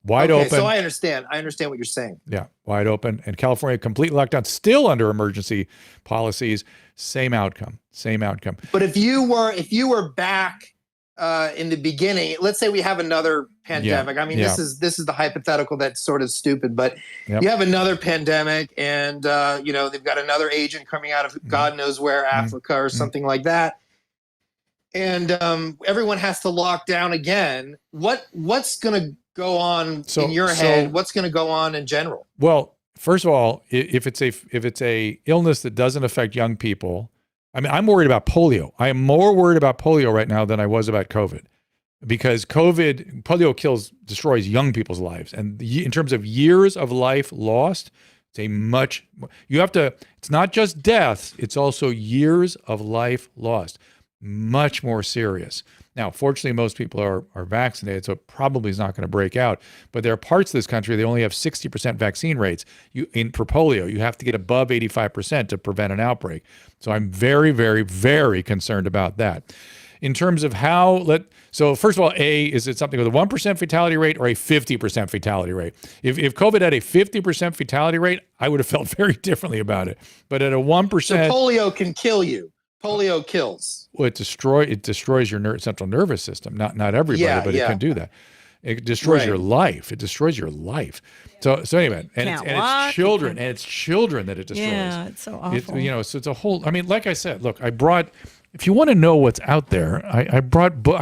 Wide open. So I understand what you're saying. Yeah, wide open. And California, complete lockdown, still under emergency policies. Same outcome. But if you were back in the beginning, let's say we have another pandemic. I mean, this is the hypothetical that's sort of stupid, but you have another pandemic, and they've got another agent coming out of God knows where, Africa or something like that. And everyone has to lock down again. What's going to go on in your head? What's going to go on in general? Well, first of all, if it's a illness that doesn't affect young people, I mean, I'm worried about polio. I am more worried about polio right now than I was about COVID, because polio destroys young people's lives, and in terms of years of life lost, it's not just deaths, it's also years of life lost. Much more serious. Now, fortunately, most people are vaccinated, so it probably is not going to break out. But there are parts of this country, they only have 60% vaccine rates. For polio, you have to get above 85% to prevent an outbreak. So I'm very, very, very concerned about that. In terms of so first of all, is it something with a 1% fatality rate or a 50% fatality rate? If COVID had a 50% fatality rate, I would have felt very differently about it. But at a 1%... So polio can kill you. Polio kills. Well, it destroys your central nervous system. Not everybody, but it can do that. It destroys your life. It destroys your life. So anyway, and it's children, that it destroys. Yeah, it's so awful. So it's a whole. I mean, like I said, look, I brought. If you want to know what's out there, I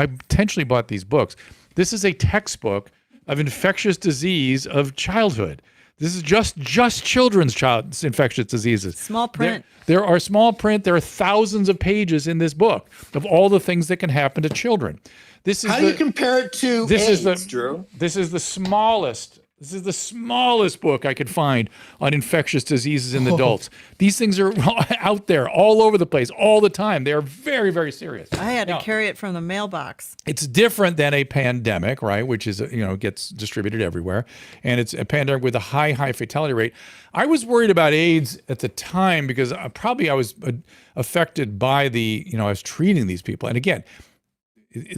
intentionally bought these books. This is a textbook of infectious disease of childhood. This is just children's infectious diseases. Small print. There are small print. There are thousands of pages in this book of all the things that can happen to children. How do you compare it to AIDS, Drew? This is the smallest This is the smallest book I could find on infectious diseases in adults. These things are out there all over the place all the time. They are very, very serious. I had to carry it from the mailbox. It's different than a pandemic, right? Which is, gets distributed everywhere. And it's a pandemic with a high fatality rate. I was worried about AIDS at the time because I was affected by I was treating these people. And again,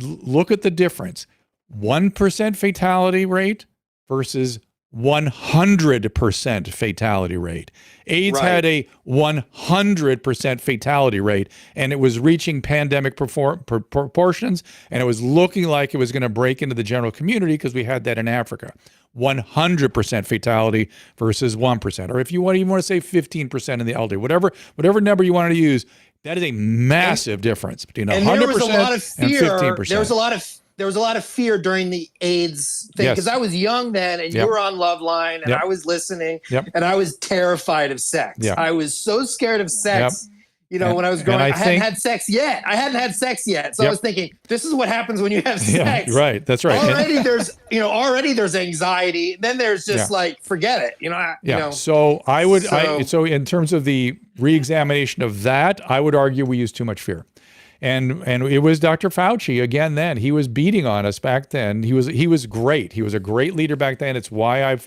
look at the difference. 1% fatality rate versus 100% fatality rate. AIDS had a 100% fatality rate, and it was reaching pandemic proportions, and it was looking like it was going to break into the general community because we had that in Africa. 100% fatality versus 1%, or if you even want to say 15% in the elderly, whatever number you wanted to use, that is a massive difference between 100% and 15%. There was a lot of fear during the AIDS thing because I was young then, and you were on Loveline, and I was listening, and I was terrified of sex. I was so scared of sex. When I was growing, I hadn't had sex yet. So I was thinking, this is what happens when you have sex. Yeah, right. That's right. Already there's anxiety. Then there's just forget it. So in terms of the reexamination of that, I would argue we use too much fear. And it was Dr. Fauci again then. He was beating on us back then. He was great. He was a great leader back then. It's why I've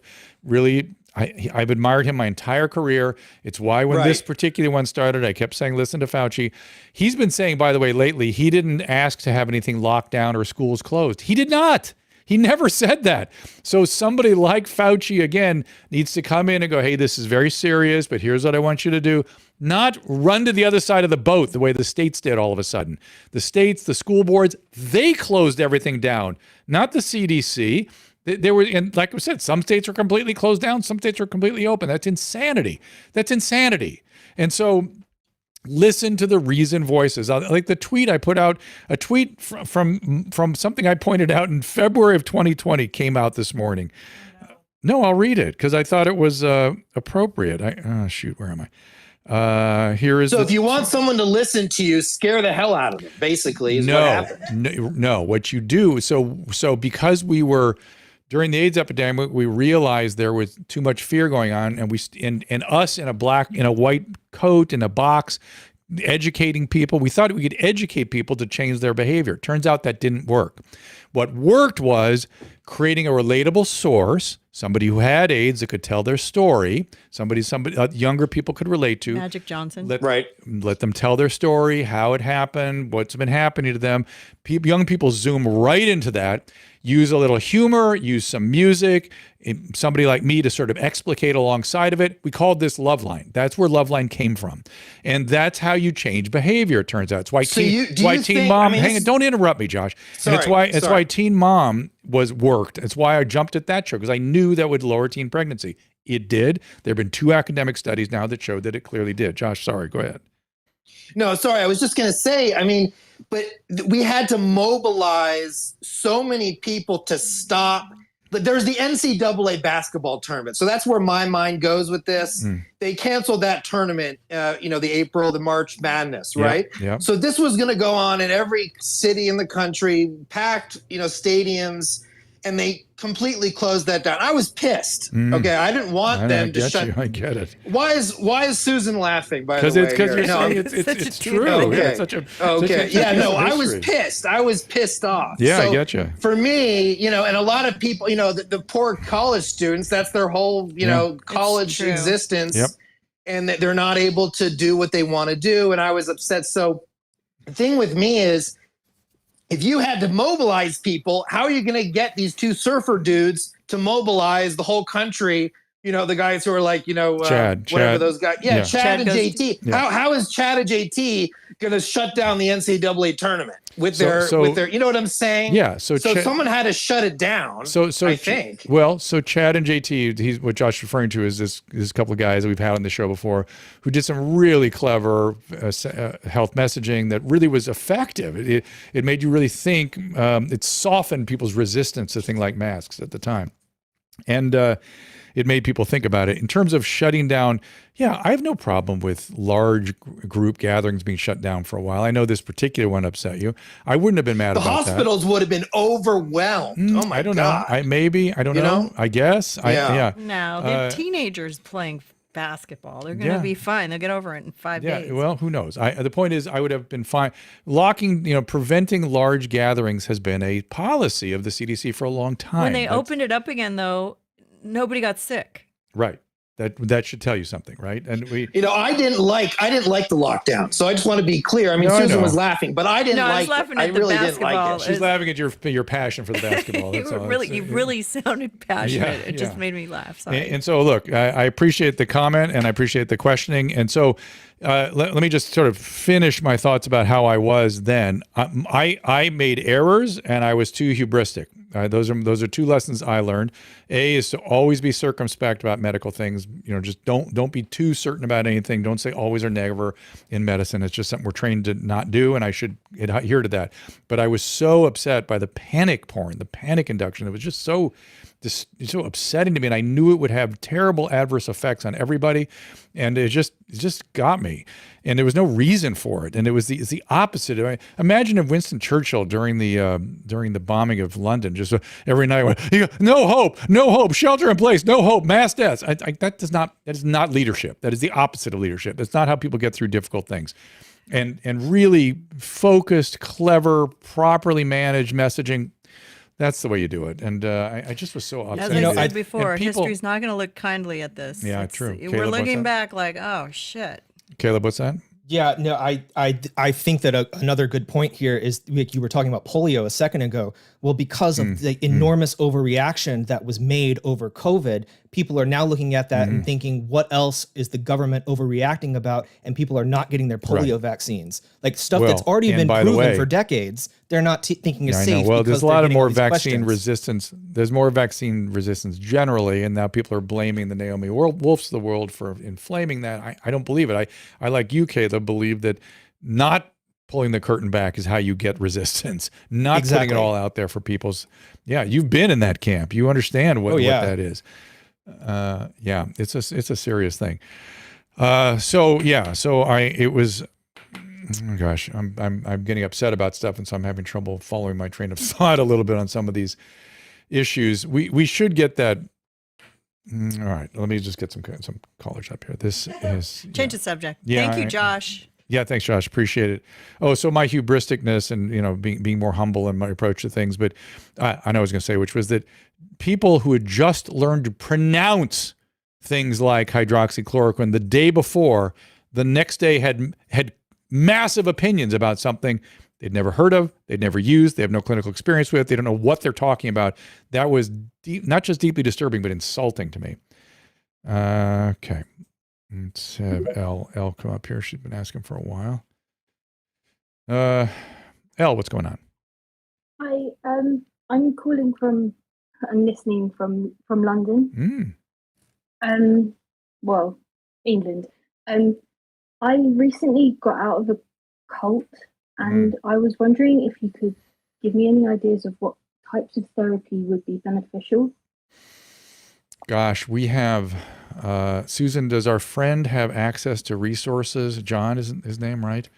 admired him my entire career. It's why when this particular one started, I kept saying, listen to Fauci. He's been saying, by the way, lately, he didn't ask to have anything locked down or schools closed. He did not. He never said that. So somebody like Fauci, again, needs to come in and go, hey, this is very serious, but here's what I want you to do. Not run to the other side of the boat the way the states did all of a sudden. The states, the school boards, they closed everything down, not the CDC. And like I said, some states are completely closed down, some states are completely open. That's insanity. And so listen to the reasoned voices. Like the tweet I put out, a tweet from something I pointed out in February of 2020 came out this morning. No, I'll read it because I thought it was appropriate. Where am I? Here is. So if you want someone to listen to you, scare the hell out of them. Basically, is what happened. No. What you do. So because we were during the AIDS epidemic, we realized there was too much fear going on, and us in a white coat in a box, educating people. We thought we could educate people to change their behavior. Turns out that didn't work. What worked was creating a relatable source, somebody who had AIDS that could tell their story, somebody younger people could relate to. Magic Johnson. Let them tell their story, how it happened, what's been happening to them. Young people zoom right into that, use a little humor, use some music, somebody like me to sort of explicate alongside of it. We called this Loveline. That's where Loveline came from. And that's how you change behavior, it turns out. It's why Teen Mom, hang on, don't interrupt me, Josh. Sorry, and it's why Teen Mom worked. It's why I jumped at that show, because I knew that would lower teen pregnancy. It did. There have been 2 academic studies now that showed that it clearly did. Josh, sorry, go ahead. No, sorry. I was just going to say, but we had to mobilize so many people to stop. There's the NCAA basketball tournament. So that's where my mind goes with this. They canceled that tournament, the March Madness, right? Yeah. So this was going to go on in every city in the country, packed, stadiums, and they completely closed that down. I was pissed. Okay, I didn't want them to shut. I get it. Why is Susan laughing? By the way, because you're saying it's true. Okay. Yeah, it's such a I was pissed. I was pissed off. Yeah, I get you. For me, and a lot of people, the poor college students, that's their whole, college existence, and that they're not able to do what they want to do. And I was upset. So the thing with me is, if you had to mobilize people, how are you going to get these 2 surfer dudes to mobilize the whole country? The guys who are like, Chad, those guys. Yeah, Chad and JT. Yeah. How is Chad and JT going to shut down the NCAA tournament with their, you know what I'm saying? Yeah. So someone had to shut it down. I think. Well, so Chad and JT, what Josh is referring to is this couple of guys that we've had on the show before who did some really clever health messaging that really was effective. It made you really think. It softened people's resistance to things like masks at the time. And it made people think about it. In terms of shutting down, yeah, I have no problem with large group gatherings being shut down for a while. I know this particular one upset you. I wouldn't have been mad about that. The hospitals would have been overwhelmed. Oh my I don't God. know. I don't know. I guess. Yeah. No, they're teenagers playing basketball. They're going to be fine. They'll get over it in 5 days. Yeah, well, who knows? The point is, I would have been fine. Preventing large gatherings has been a policy of the CDC for a long time. When they opened it up again, though, nobody got sick. Right. That should tell you something, right? And I didn't like the lockdown. So I just want to be clear. I mean, Susan was laughing, but I didn't I like was laughing it. I at the really didn't basketball. like it. She's laughing at your passion for the basketball. That's all. You really sounded passionate. It just made me laugh. Sorry. And so, look, I appreciate the comment and I appreciate the questioning. And so, let me just sort of finish my thoughts about how I was then. I made errors and I was too hubristic. Those are two lessons I learned. A is to always be circumspect about medical things. Just don't be too certain about anything. Don't say always or never in medicine. It's just something we're trained to not do, and I should adhere to that. But I was so upset by the panic porn, the panic induction. It was just so upsetting to me, and I knew it would have terrible adverse effects on everybody, and it just got me. And there was no reason for it, and it's the opposite. Imagine if Winston Churchill during the bombing of London just every night went, no hope, shelter in place, no hope, mass deaths. That is not leadership. That is the opposite of leadership. That's not how people get through difficult things. And really focused, clever, properly managed messaging. That's the way you do it. And I just was so upset. As I said before, history's not going to look kindly at this. Yeah, true. We're looking back like, oh, shit. Caleb, what's that? Yeah, no, I think that another good point here is, like you were talking about polio a second ago. Well, because of the enormous overreaction that was made over COVID, people are now looking at that and thinking, what else is the government overreacting about? And people are not getting their polio vaccines, like stuff that's already been proven for decades. They're not thinking is safe. Well, there's a lot of more vaccine resistance. There's more vaccine resistance generally, and now people are blaming the Naomi Wolfs of the world for inflaming that. I don't believe it. I like you, Caleb, believe that not pulling the curtain back is how you get resistance, not putting it all out there for people's. Yeah, you've been in that camp. You understand what that is. It's a serious thing. It was. Oh gosh, I'm getting upset about stuff, and so I'm having trouble following my train of thought a little bit on some of these issues. We should get that. All right, let me just get some callers up here. This is change the subject. Thank you, Josh. Yeah, thanks, Josh. Appreciate it. Oh, so my hubristicness and being more humble in my approach to things, but I know I was going to say, which was that people who had just learned to pronounce things like hydroxychloroquine the day before, the next day had massive opinions about something they'd never heard of, they'd never used, they have no clinical experience with, they don't know what they're talking about. That was not just deeply disturbing, but insulting to me. Okay. Let's have Elle come up here. She's been asking for a while. Elle, what's going on? Hi, I'm calling from and listening from London. Well, England. I recently got out of a cult, and I was wondering if you could give me any ideas of what types of therapy would be beneficial. Gosh, we have, Susan, does our friend have access to resources? John isn't his name, right?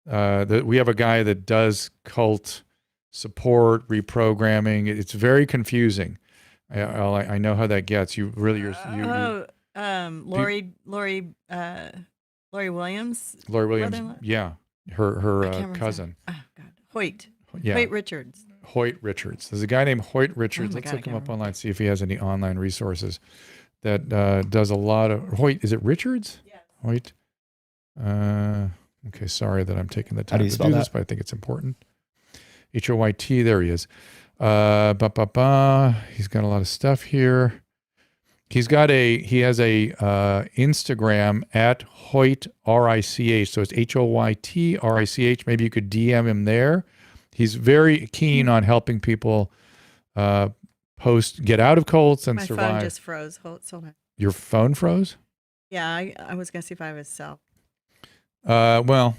We have a guy that does cult support, reprogramming. It's very confusing. I know how that gets. Lori Williams. Lori Williams, yeah, her cousin. Oh God, Hoyt. Yeah. Hoyt Richards. Hoyt Richards. There's a guy named Hoyt Richards. Let's look him up online, see if he has any online resources that does a lot of Hoyt. Is it Richards? Yes. Hoyt. Okay, sorry that I'm taking the time to do this, but I think it's important. Hoyt. There he is. He's got a lot of stuff here. He has a Instagram at Hoyt RICH. So it's HOYT RICH. Maybe you could DM him there. He's very keen on helping people get out of cults and survive. My phone just froze. Hold on. Your phone froze? Yeah, I was gonna see if I was self. Well,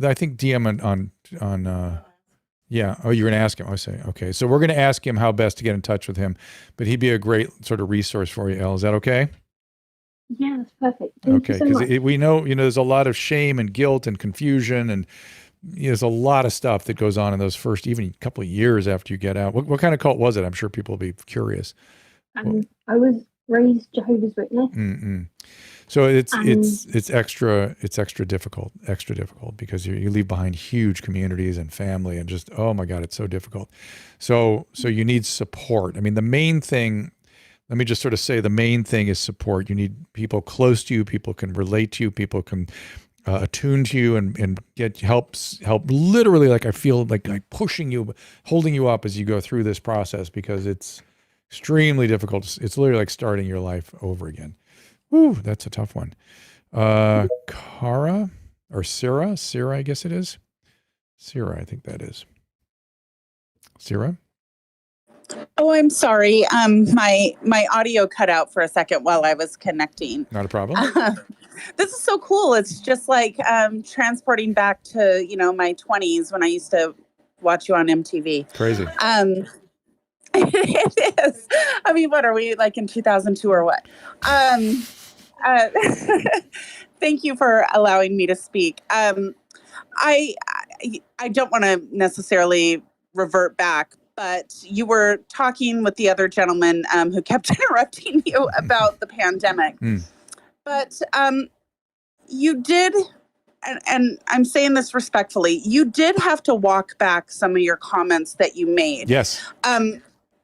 I think DM on Yeah. Oh, you're going to ask him. I say, okay. So we're going to ask him how best to get in touch with him, but he'd be a great sort of resource for you, Elle. Is that okay? Yeah, that's perfect. Thank you Okay. so much. Because we know, there's a lot of shame and guilt and confusion, and there's a lot of stuff that goes on in those first even couple of years after you get out. What kind of cult was it? I'm sure people will be curious. I was raised Jehovah's Witness. Mm-mm. So it's extra difficult because you leave behind huge communities and family and just, oh my God, it's so difficult. So you need support. I mean, the main thing, let me just sort of say, the main thing is support. You need people close to you, people can relate to you, people can attune to you and get help literally, like I feel like pushing you, holding you up as you go through this process, because it's extremely difficult. It's literally like starting your life over again. Whew, that's a tough one. Cara or Sarah, I guess it is. Sarah, I think that is. Sarah? Oh, I'm sorry. My audio cut out for a second while I was connecting. Not a problem. This is so cool. It's just like transporting back to, my 20s when I used to watch you on MTV. Crazy. It is. I mean, what are we, like in 2002 or what? Thank you for allowing me to speak. I don't want to necessarily revert back, but you were talking with the other gentleman who kept interrupting you about the pandemic. But you did, and I'm saying this respectfully, you did have to walk back some of your comments that you made. Yes.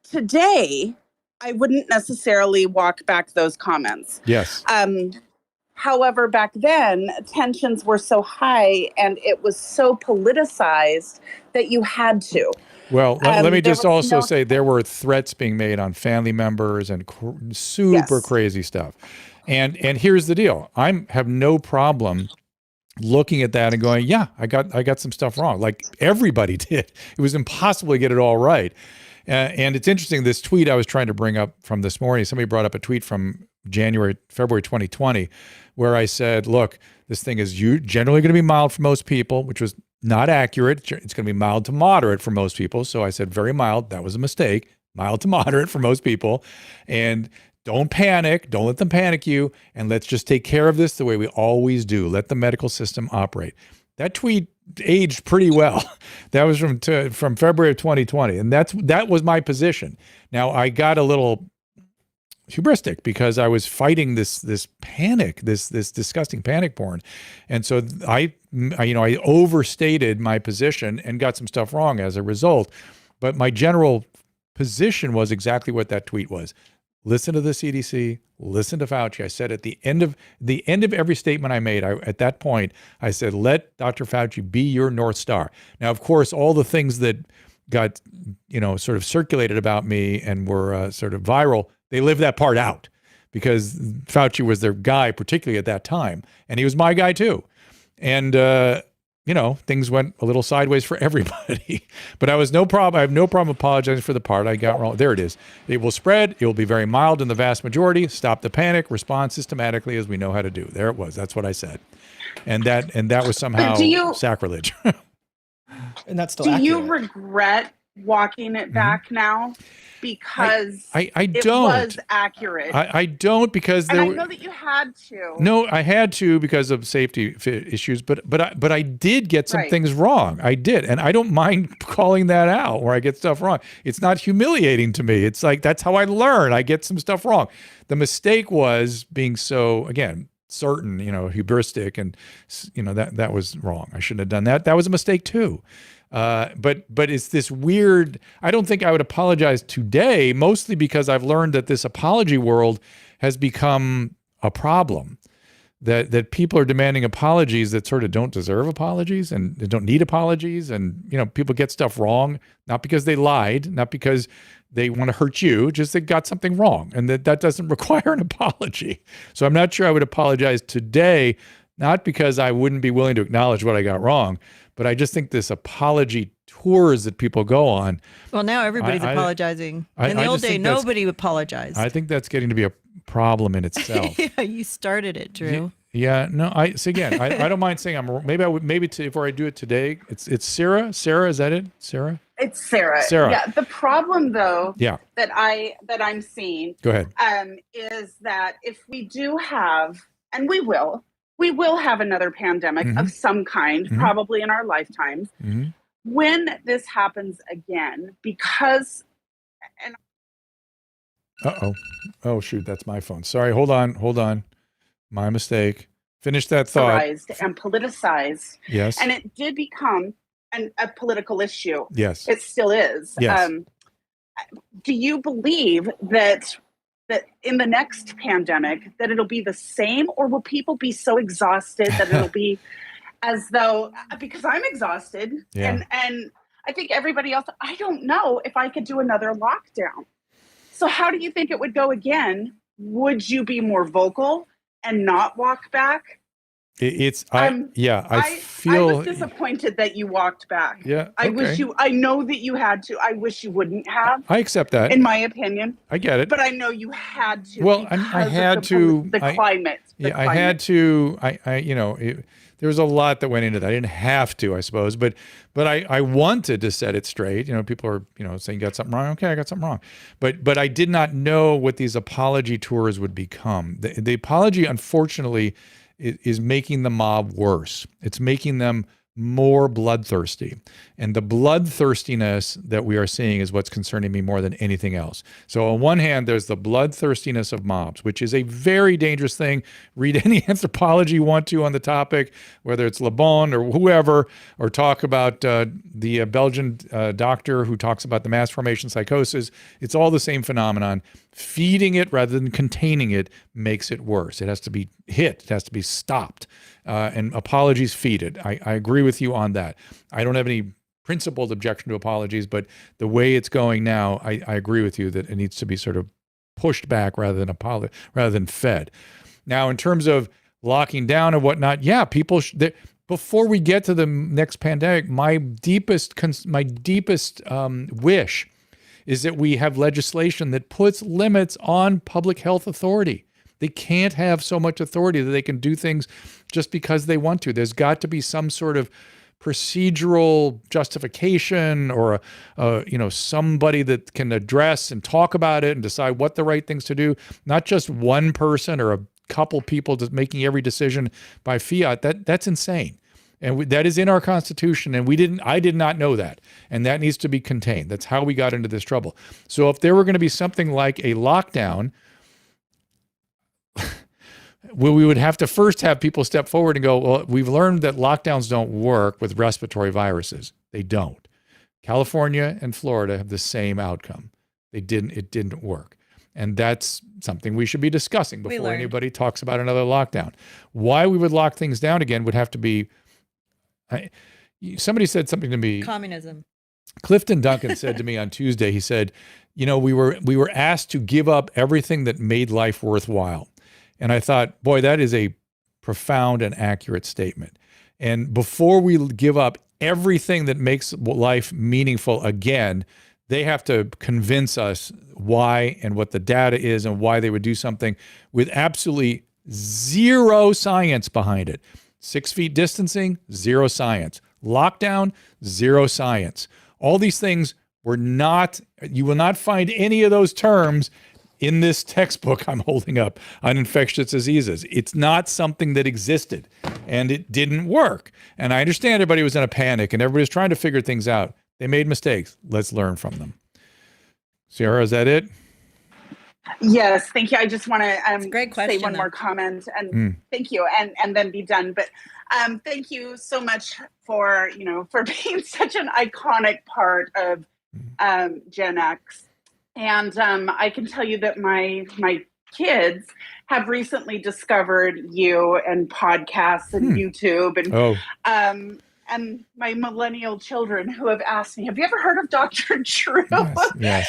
Today, I wouldn't necessarily walk back those comments. Yes. However, back then, tensions were so high and it was so politicized that you had to. Well, let me just also say there were threats being made on family members and super crazy stuff. And here's the deal. I have no problem looking at that and going, yeah, I got some stuff wrong. Like everybody did. It was impossible to get it all right. And it's interesting, this tweet I was trying to bring up from this morning, somebody brought up a tweet from February 2020, where I said, look, this thing is generally going to be mild for most people, which was not accurate. It's going to be mild to moderate for most people. So I said very mild. That was a mistake. Mild to moderate for most people. And don't panic. Don't let them panic you. And let's just take care of this the way we always do. Let the medical system operate. That tweet aged pretty well. That was from February of 2020. And that was my position. Now, I got a little hubristic because I was fighting this panic, this disgusting panic porn. And so I overstated my position and got some stuff wrong as a result. But my general position was exactly what that tweet was. Listen to the CDC, listen to Fauci. I said at the end of every statement I made, at that point, I said, let Dr. Fauci be your North Star. Now, of course, all the things that got, sort of circulated about me and were sort of viral, they lived that part out because Fauci was their guy, particularly at that time. And he was my guy too. And, things went a little sideways for everybody, but I have no problem apologizing for the part I got wrong. There it is. It will spread. It will be very mild in the vast majority. Stop the panic, respond systematically as we know how to do. There it was. That's what I said. And that was somehow sacrilege. And that's still Do accurate. you regret walking it back now? Because I it don't. was accurate. I don't because and I know that you had to. No, I had to because of safety issues, but I did get some things wrong. I did, and I don't mind calling that out where I get stuff wrong. It's not humiliating to me. It's like that's how I learn. I get some stuff wrong. The mistake was being so, again, certain, hubristic, and that was wrong. I shouldn't have done that. That was a mistake too. But it's this weird, I don't think I would apologize today, mostly because I've learned that this apology world has become a problem, that people are demanding apologies that sort of don't deserve apologies and they don't need apologies. And, people get stuff wrong, not because they lied, not because they want to hurt you, just they got something wrong. And that doesn't require an apology. So I'm not sure I would apologize today, not because I wouldn't be willing to acknowledge what I got wrong, but I just think this apology tours that people go on. Well, now everybody's apologizing. In the old day, nobody apologized. I think that's getting to be a problem in itself. Yeah, you started it, Drew. Yeah, no, again, I don't mind saying before I do it today, it's Sarah. Sarah, is that it? Sarah? It's Sarah. Sarah. Yeah. The problem though, Yeah. that I'm seeing, Go ahead. is that if we do have, and we will have another pandemic of some kind, probably in our lifetimes. When this happens again, because, and Oh shoot, that's my phone. Sorry, hold on. My mistake. Finish that thought. And politicized. Yes. And it did become a political issue. Yes. It still is. Yes. Do you believe that in the next pandemic that it'll be the same, or will people be so exhausted that it'll be as though, because I'm exhausted, and I think everybody else, I don't know if I could do another lockdown. So how do you think it would go again? Would you be more vocal and not walk back? I feel I was disappointed that you walked back. Yeah. Okay. I know that you had to. I wish you wouldn't have. I accept that. In my opinion. I get it. But I know you had to. Well, I had to. The climate. I had to. There was a lot that went into that. I didn't have to, I suppose, but I wanted to set it straight. People are, saying you got something wrong. Okay, I got something wrong. But I did not know what these apology tours would become. The apology, unfortunately, is making the mob worse. It's making them more bloodthirsty. And the bloodthirstiness that we are seeing is what's concerning me more than anything else. So on one hand, there's the bloodthirstiness of mobs, which is a very dangerous thing. Read any anthropology you want to on the topic, whether it's Le Bon or whoever, or talk about the Belgian doctor who talks about the mass formation psychosis. It's all the same phenomenon. Feeding it rather than containing it makes it worse. It has to be hit. It has to be stopped. And apologies feed it. I agree with you on that. I don't have any principled objection to apologies, but the way it's going now, I agree with you that it needs to be sort of pushed back rather than fed. Now, in terms of locking down and whatnot, yeah, people before we get to the next pandemic, my deepest wish is that we have legislation that puts limits on public health authority. They can't have so much authority that they can do things just because they want to. There's got to be some sort of procedural justification, or somebody that can address and talk about it and decide what the right things to do. Not just one person or a couple people just making every decision by fiat. That's insane. And that is in our Constitution, and I did not know that. And that needs to be contained. That's how we got into this trouble. So if there were going to be something like a lockdown, well, we would have to first have people step forward and go, well, we've learned that lockdowns don't work with respiratory viruses. They don't. California and Florida have the same outcome. It didn't work. And that's something we should be discussing before anybody talks about another lockdown. Why we would lock things down again would have to be, somebody said something to me. Communism. Clifton Duncan said to me on Tuesday, he said, we were asked to give up everything that made life worthwhile. And I thought, boy, that is a profound and accurate statement. And before we give up everything that makes life meaningful again, they have to convince us why and what the data is and why they would do something with absolutely zero science behind it. 6 feet distancing, zero science. Lockdown, zero science. All these things you will not find any of those terms in this textbook I'm holding up on infectious diseases. It's not something that existed, and it didn't work. And I understand everybody was in a panic and everybody was trying to figure things out. They made mistakes. Let's learn from them. Sarah, is that it? Yes, thank you. I just want to great question, say one more comment, and thank you, and then be done. But thank you so much for being such an iconic part of Gen X. And I can tell you that my kids have recently discovered you and podcasts and YouTube and my millennial children who have asked me, have you ever heard of Dr. Drew? Yes.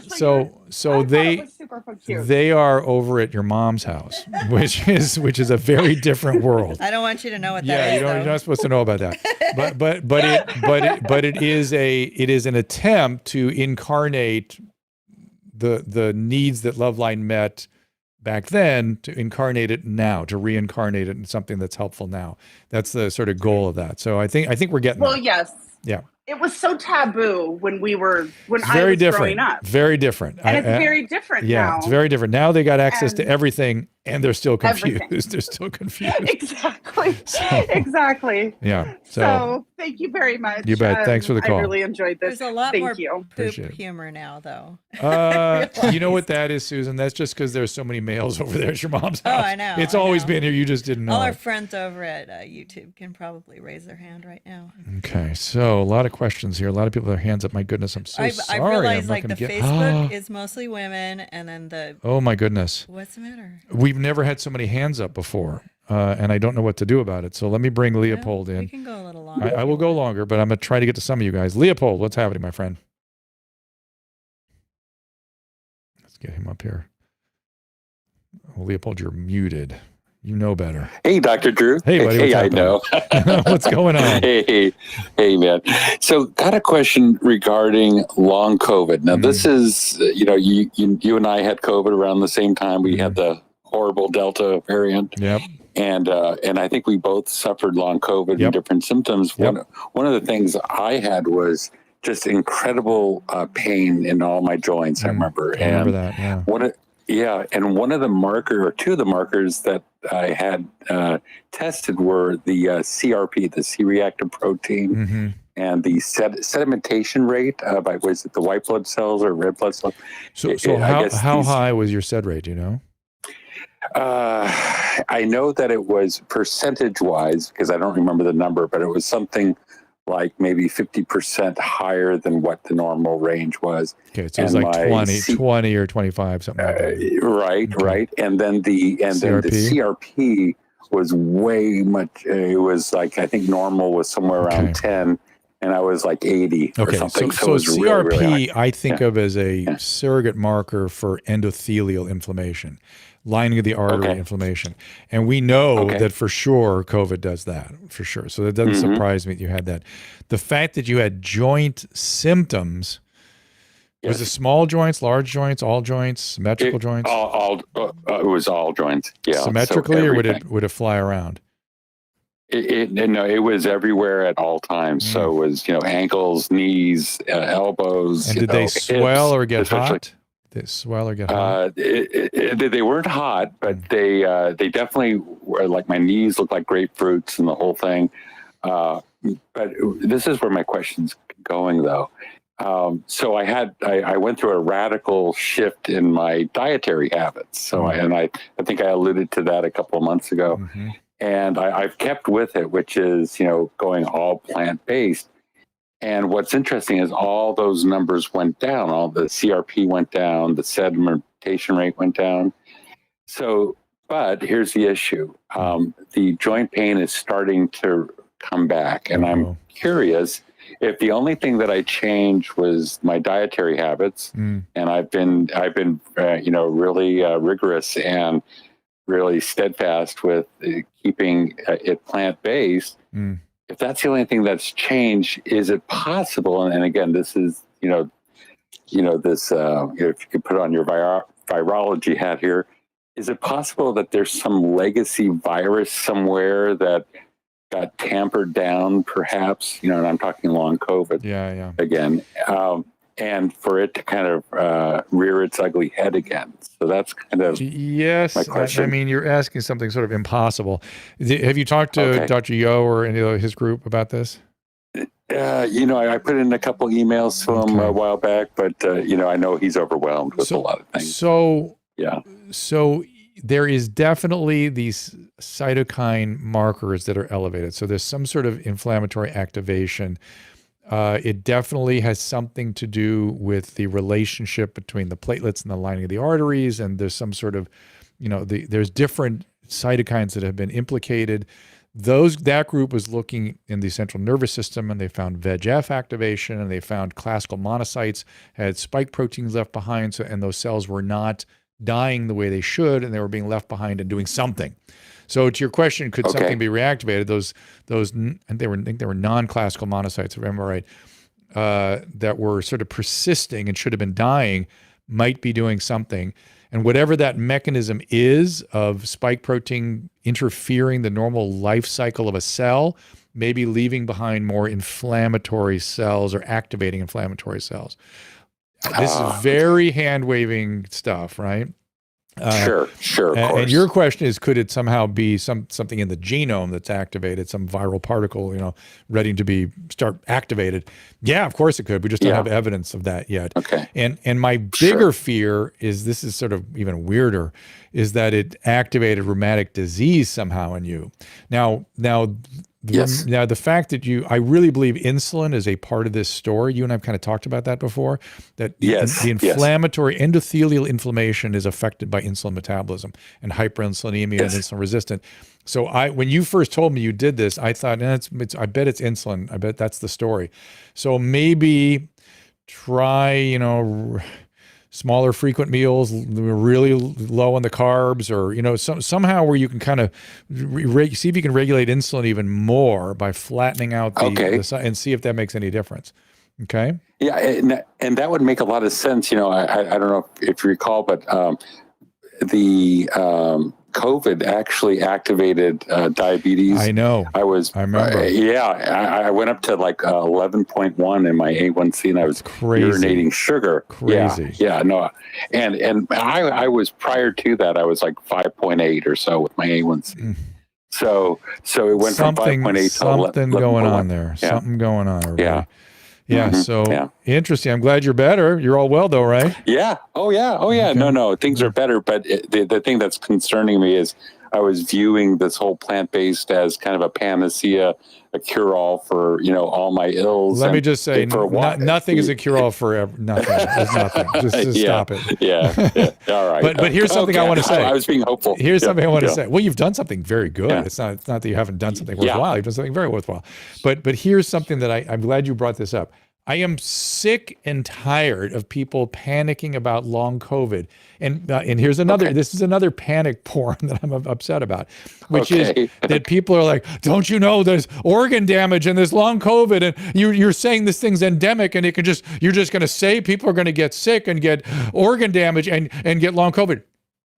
So they are over at your mom's house, which is a very different world. I don't want you to know what that is. You're not supposed to know about that. But it is an attempt to incarnate the needs that Loveline met back then to incarnate it now, to reincarnate it in something that's helpful now. That's the sort of goal of that. So I think we're getting Well, there. yes. Yeah. It was so taboo when It's I very was different. growing up. Very different. And it's very different now. It's very different. Now they got access to And everything and they're still confused. everything. They're still confused. Exactly. So, Exactly. yeah. So thank you very much. You bet. Thanks for the call. I really enjoyed this. There's a lot Thank more you. poop Appreciate it. humor now, though. You know what that is, Susan? That's just because there's so many males over there at your mom's Oh, house. I know. It's I always know. been here. You just didn't know. All our it. friends over at YouTube can probably raise their hand right now. Okay, so a lot of questions here. A lot of people with their hands up. My goodness, I'm so I sorry. realized I'm not like the gonna Facebook is mostly women, and then the Oh my goodness. what's the matter? We've never had so many hands up before, and I don't know what to do about it. So let me bring Leopold We in. can go a little longer. I will go longer, but I'm going to try to get to some of you guys. Leopold, what's happening, my friend? Let's get him up here. Oh, Leopold, you're muted. You know better. Hey, Dr. Drew. Hey, buddy. Hey, What's I know. What's going on? Hey, man. So, got a question regarding long COVID. Now, this is, you and I had COVID around the same time. We had the horrible Delta variant. Yep. And I think we both suffered long COVID and different symptoms. One of the things I had was just incredible pain in all my joints. I remember. I remember that. Yeah. And one of the two of the markers that I had tested were the CRP, the C-reactive protein, and the sedimentation rate by, was it the white blood cells or red blood cells? So how high was your sed rate, do you know? I know that it was percentage-wise, because I don't remember the number, but it was something like maybe 50% higher than what the normal range was. Okay, so it was like 20 or 25, something like that. Right. And then the CRP was way much. It was like, I think normal was somewhere around 10, and I was like 80 or something. So it was CRP, really high. I think of as a surrogate marker for endothelial inflammation, lining of the artery inflammation. And we know that for sure COVID does that, for sure. So that doesn't surprise me that you had that. The fact that you had joint symptoms, was it small joints, large joints, all joints, symmetrical joints? It was all joints, yeah. Symmetrically, or would it fly around? No, it was everywhere at all times. So it was, ankles, knees, elbows. And did they swell or get hot? They swell or get hot? They weren't hot, but they definitely were, like, my knees looked like grapefruits and the whole thing. But this is where my question's going, though. So I went through a radical shift in my dietary habits. So I think I alluded to that a couple of months ago. And I've kept with it, which is, going all plant-based. And what's interesting is all those numbers went down. All the CRP went down, the sedimentation rate went down. So, but here's the issue. The joint pain is starting to come back. And I'm curious if the only thing that I changed was my dietary habits, and I've been really rigorous and really steadfast with keeping it plant-based. If that's the only thing that's changed, is it possible? And again, this is, this, if you could put on your virology hat here, is it possible that there's some legacy virus somewhere that got tampered down, perhaps, and I'm talking long COVID again, and for it to kind of rear its ugly head again. So that's kind of my question. I mean, you're asking something sort of impossible. Have you talked to Dr. Yo or any of his group about this? I put in a couple emails to him a while back, but, I know he's overwhelmed with a lot of things. So there is definitely these cytokine markers that are elevated. So there's some sort of inflammatory activation. It definitely has something to do with the relationship between the platelets and the lining of the arteries. And there's some sort of, there's different cytokines that have been implicated. That group was looking in the central nervous system, and they found VEGF activation, and they found classical monocytes had spike proteins left behind. And those cells were not dying the way they should, and they were being left behind and doing something. So to your question, could something be reactivated? Those, and I think they were non-classical monocytes, if I remember right, that were sort of persisting and should have been dying, might be doing something. And whatever that mechanism is of spike protein interfering the normal life cycle of a cell, maybe leaving behind more inflammatory cells or activating inflammatory cells. This is very hand-waving stuff, right? Sure, of course. And your question is, could it somehow be something in the genome that's activated, some viral particle, ready to start activated? Yeah, of course it could. We just don't have evidence of that yet. Okay. And my bigger fear is, this is sort of even weirder, is that it activated rheumatic disease somehow in you. Now, the fact that I really believe insulin is a part of this story. You and I've kind of talked about that before, that the inflammatory endothelial inflammation is affected by insulin metabolism and hyperinsulinemia and insulin resistant. So when you first told me you did this, I thought, I bet it's insulin. I bet that's the story. So maybe try, smaller frequent meals, really low on the carbs, or somehow where you can kind of see if you can regulate insulin even more by flattening out the and see if that makes any difference. Okay. Yeah, and that would make a lot of sense. I don't know if you recall, but the COVID actually activated diabetes. I know. I remember. I went up to like 11.1 in my A1C, and I was urinating sugar. Crazy. Yeah. No, and I was, prior to that, I was like 5.8 or so with my A1C. So it went from 5.8 to something going on there. Yeah. Something going on. Everybody. Yeah. Yeah. So interesting. I'm glad you're better. You're all well though, right? Yeah. Oh yeah. Okay. No, things are better. But the thing that's concerning me is I was viewing this whole plant-based as kind of a panacea, a cure-all for, all my ills. Let me just say, nothing is a cure-all for nothing. It's nothing. Just stop it. Yeah. All right. But here's something I want to say. I was being hopeful. Here's something I want to say. Well, you've done something very good. Yeah. It's not that you haven't done something worthwhile. You've done something very worthwhile. But here's something that I'm glad you brought this up. I am sick and tired of people panicking about long COVID. And here's another, this is another panic porn that I'm upset about, which is that people are like, don't you know there's organ damage and there's long COVID, and you're saying this thing's endemic, and you're just going to say people are going to get sick and get organ damage and get long COVID.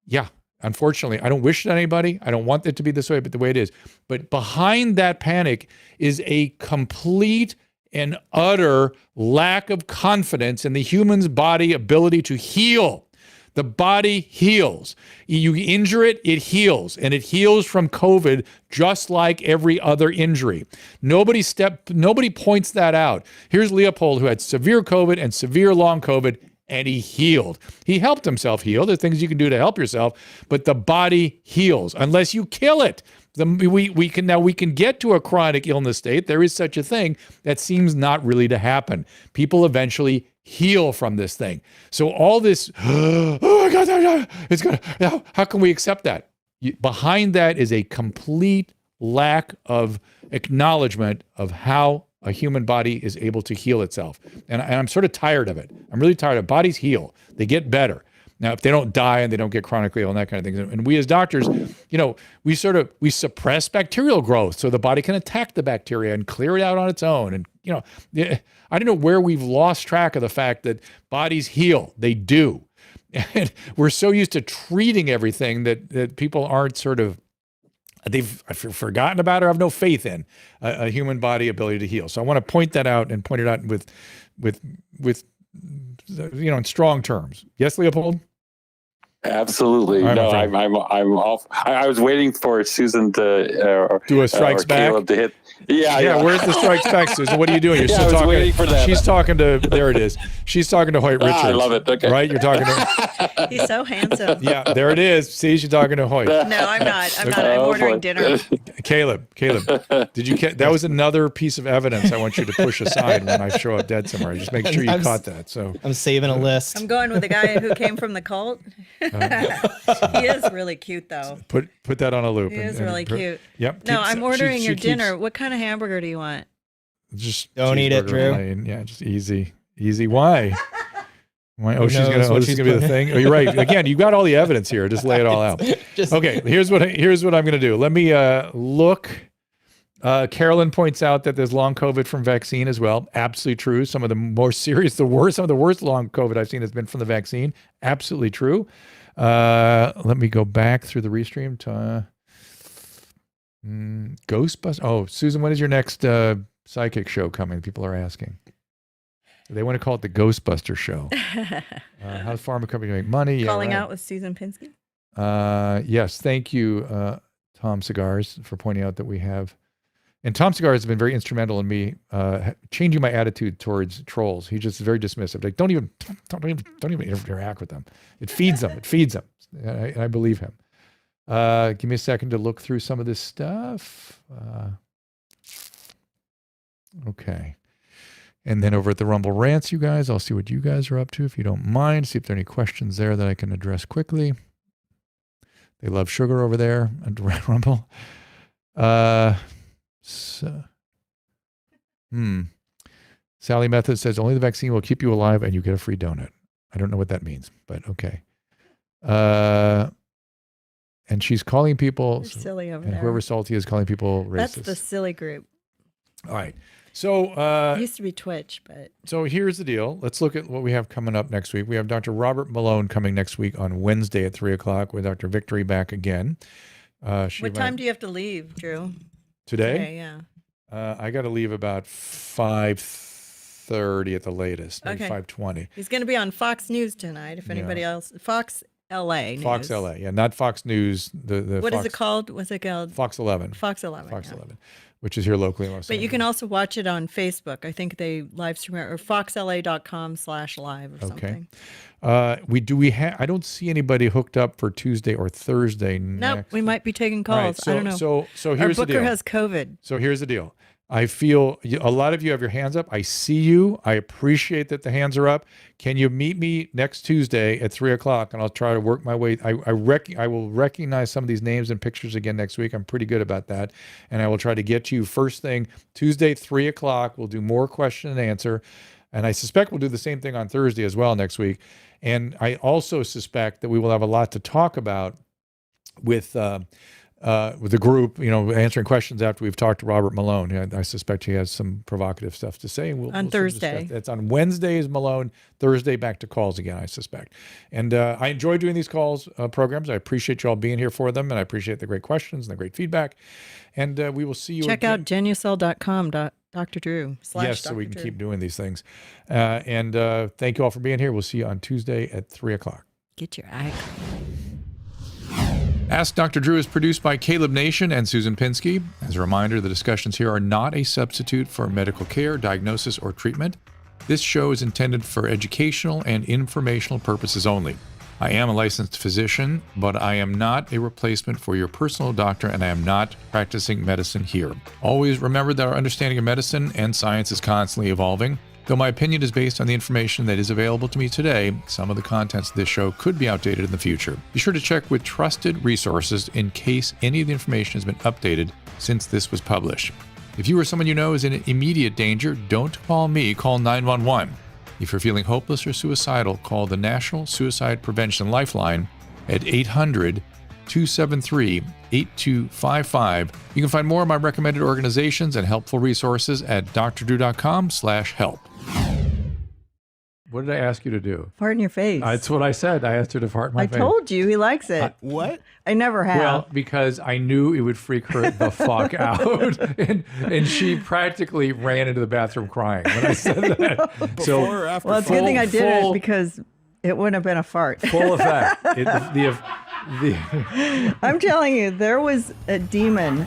Yeah. Unfortunately, I don't wish it on anybody. I don't want it to be this way, but the way it is. But behind that panic is a complete and utter lack of confidence in the human's body ability to heal. The body heals. You injure it, it heals. And it heals from COVID just like every other injury. Nobody points that out. Here's Leopold, who had severe COVID and severe long COVID, and he healed. He helped himself heal. There's things you can do to help yourself, but the body heals unless you kill it. We can get to a chronic illness state. There is such a thing. That seems not really to happen. People eventually heal from this thing. So all this, oh my God, it's gonna. How can we accept that? Behind that is a complete lack of acknowledgement of how a human body is able to heal itself. And I'm sort of tired of it. I'm really tired of bodies heal. They get better. Now, if they don't die and they don't get chronically ill and that kind of thing, and we as doctors, we suppress bacterial growth so the body can attack the bacteria and clear it out on its own. And, I don't know where we've lost track of the fact that bodies heal. They do. And we're so used to treating everything that people aren't they've forgotten about or have no faith in a human body ability to heal. So I want to point that out and point it out with in strong terms. Yes, Leopold? Absolutely. Right, no, I'm off. I was waiting for Susan to do a strikes back. Caleb to hit. Yeah. Where's the strikes back, Susan? What are you doing? You're still talking. Waiting for that. She's talking to. There it is. She's talking to Hoyt Richards. I love it. Okay. Right? You're talking to. He's so handsome. Yeah, there it is. See, she's talking to Hoyt. No, I'm not. I'm ordering dinner. Caleb, did you? That was another piece of evidence I want you to push aside when I show up dead somewhere. Just make sure you caught that. So I'm saving a list. I'm going with the guy who came from the cult. He is really cute, though. Put that on a loop. He is really cute. Yep. No, I'm ordering your dinner. What kind of hamburger do you want? Just don't eat it, Drew. Plain. Yeah, just easy. Why? Oh, she's gonna be the thing. Oh, you're right. Again, you got all the evidence here. Just lay it all out. Okay. Here's what I'm gonna do. Let me look. Carolyn points out that there's long COVID from vaccine as well. Absolutely true. Some of the more serious, some of the worst long COVID I've seen has been from the vaccine. Absolutely true. Let me go back through the restream to Ghostbusters. Oh, Susan, when is your next psychic show coming? People are asking. They want to call it the Ghostbuster show. How's pharma company make money? Calling out with Susan Pinsky. Yes, thank you, Tom Cigars, for pointing out that we have. And Tom Cigars has been very instrumental in me changing my attitude towards trolls. He's just very dismissive. Like, don't even interact with them. It feeds them. It feeds them. I believe him. Give me a second to look through some of this stuff. Okay. And then over at the Rumble Rants, you guys, I'll see what you guys are up to, if you don't mind. See if there are any questions there that I can address quickly. They love sugar over there at Rumble. Sally Method says, only the vaccine will keep you alive and you get a free donut. I don't know what that means, but okay. And she's calling people. They're silly over and there. whoever Salty is calling people racist. That's the silly group. All right. So it used to be Twitch, but so here's the deal. Let's look at what we have coming up next week. We have Dr. Robert Malone coming next week on Wednesday at 3:00 with Dr. Victory back again. What time do you have to leave, Drew? Today? Yeah. I got to leave about 5:30 at the latest, maybe 5:20. He's going to be on Fox News tonight. If anybody else, Fox LA News. Fox LA, yeah, not Fox News. What Fox, is it called? What's it called? Fox 11. Fox 11. Fox 11, which is here locally in Los Angeles. But you can also watch it on Facebook. I think they live stream it, or foxla.com/live or something. I don't see anybody hooked up for Tuesday or Thursday. Nope, we might be taking calls. Right, I don't know. So here's the deal. Our booker has COVID. So here's the deal. I feel a lot of you have your hands up. I see you. I appreciate that the hands are up. Can you meet me next Tuesday at 3:00? And I'll try to work my way. I will recognize some of these names and pictures again next week. I'm pretty good about that. And I will try to get you first thing Tuesday, 3:00. We'll do more question and answer. And I suspect we'll do the same thing on Thursday as well next week. And I also suspect that we will have a lot to talk about with the group, answering questions after we've talked to Robert Malone. I suspect he has some provocative stuff to say. And on Thursday. It's on Wednesdays, Malone. Thursday, back to calls again, I suspect. And I enjoy doing these calls programs. I appreciate you all being here for them. And I appreciate the great questions and the great feedback. And we will see you Check out genucell.com. Dr. Drew / Yes, so we can keep doing these things. And thank you all for being here. We'll see you on Tuesday at 3:00. Get your eye. Ask Dr. Drew is produced by Caleb Nation and Susan Pinsky. As a reminder, the discussions here are not a substitute for medical care, diagnosis, or treatment. This show is intended for educational and informational purposes only. I am a licensed physician, but I am not a replacement for your personal doctor, and I am not practicing medicine here. Always remember that our understanding of medicine and science is constantly evolving. Though my opinion is based on the information that is available to me today, some of the contents of this show could be outdated in the future. Be sure to check with trusted resources in case any of the information has been updated since this was published. If you or someone you know is in immediate danger, don't call me, call 911. If you're feeling hopeless or suicidal, call the National Suicide Prevention Lifeline at 800-273-8255. You can find more of my recommended organizations and helpful resources at drdrew.com/help. What did I ask you to do? Fart in your face. That's what I said. I asked her to fart in my face. I told you he likes it. What? I never have. Well, because I knew it would freak her the fuck out. And she practically ran into the bathroom crying when I said that. Before or after? Well, it's a good thing I did it because it wouldn't have been a fart. Full effect. I'm telling you, there was a demon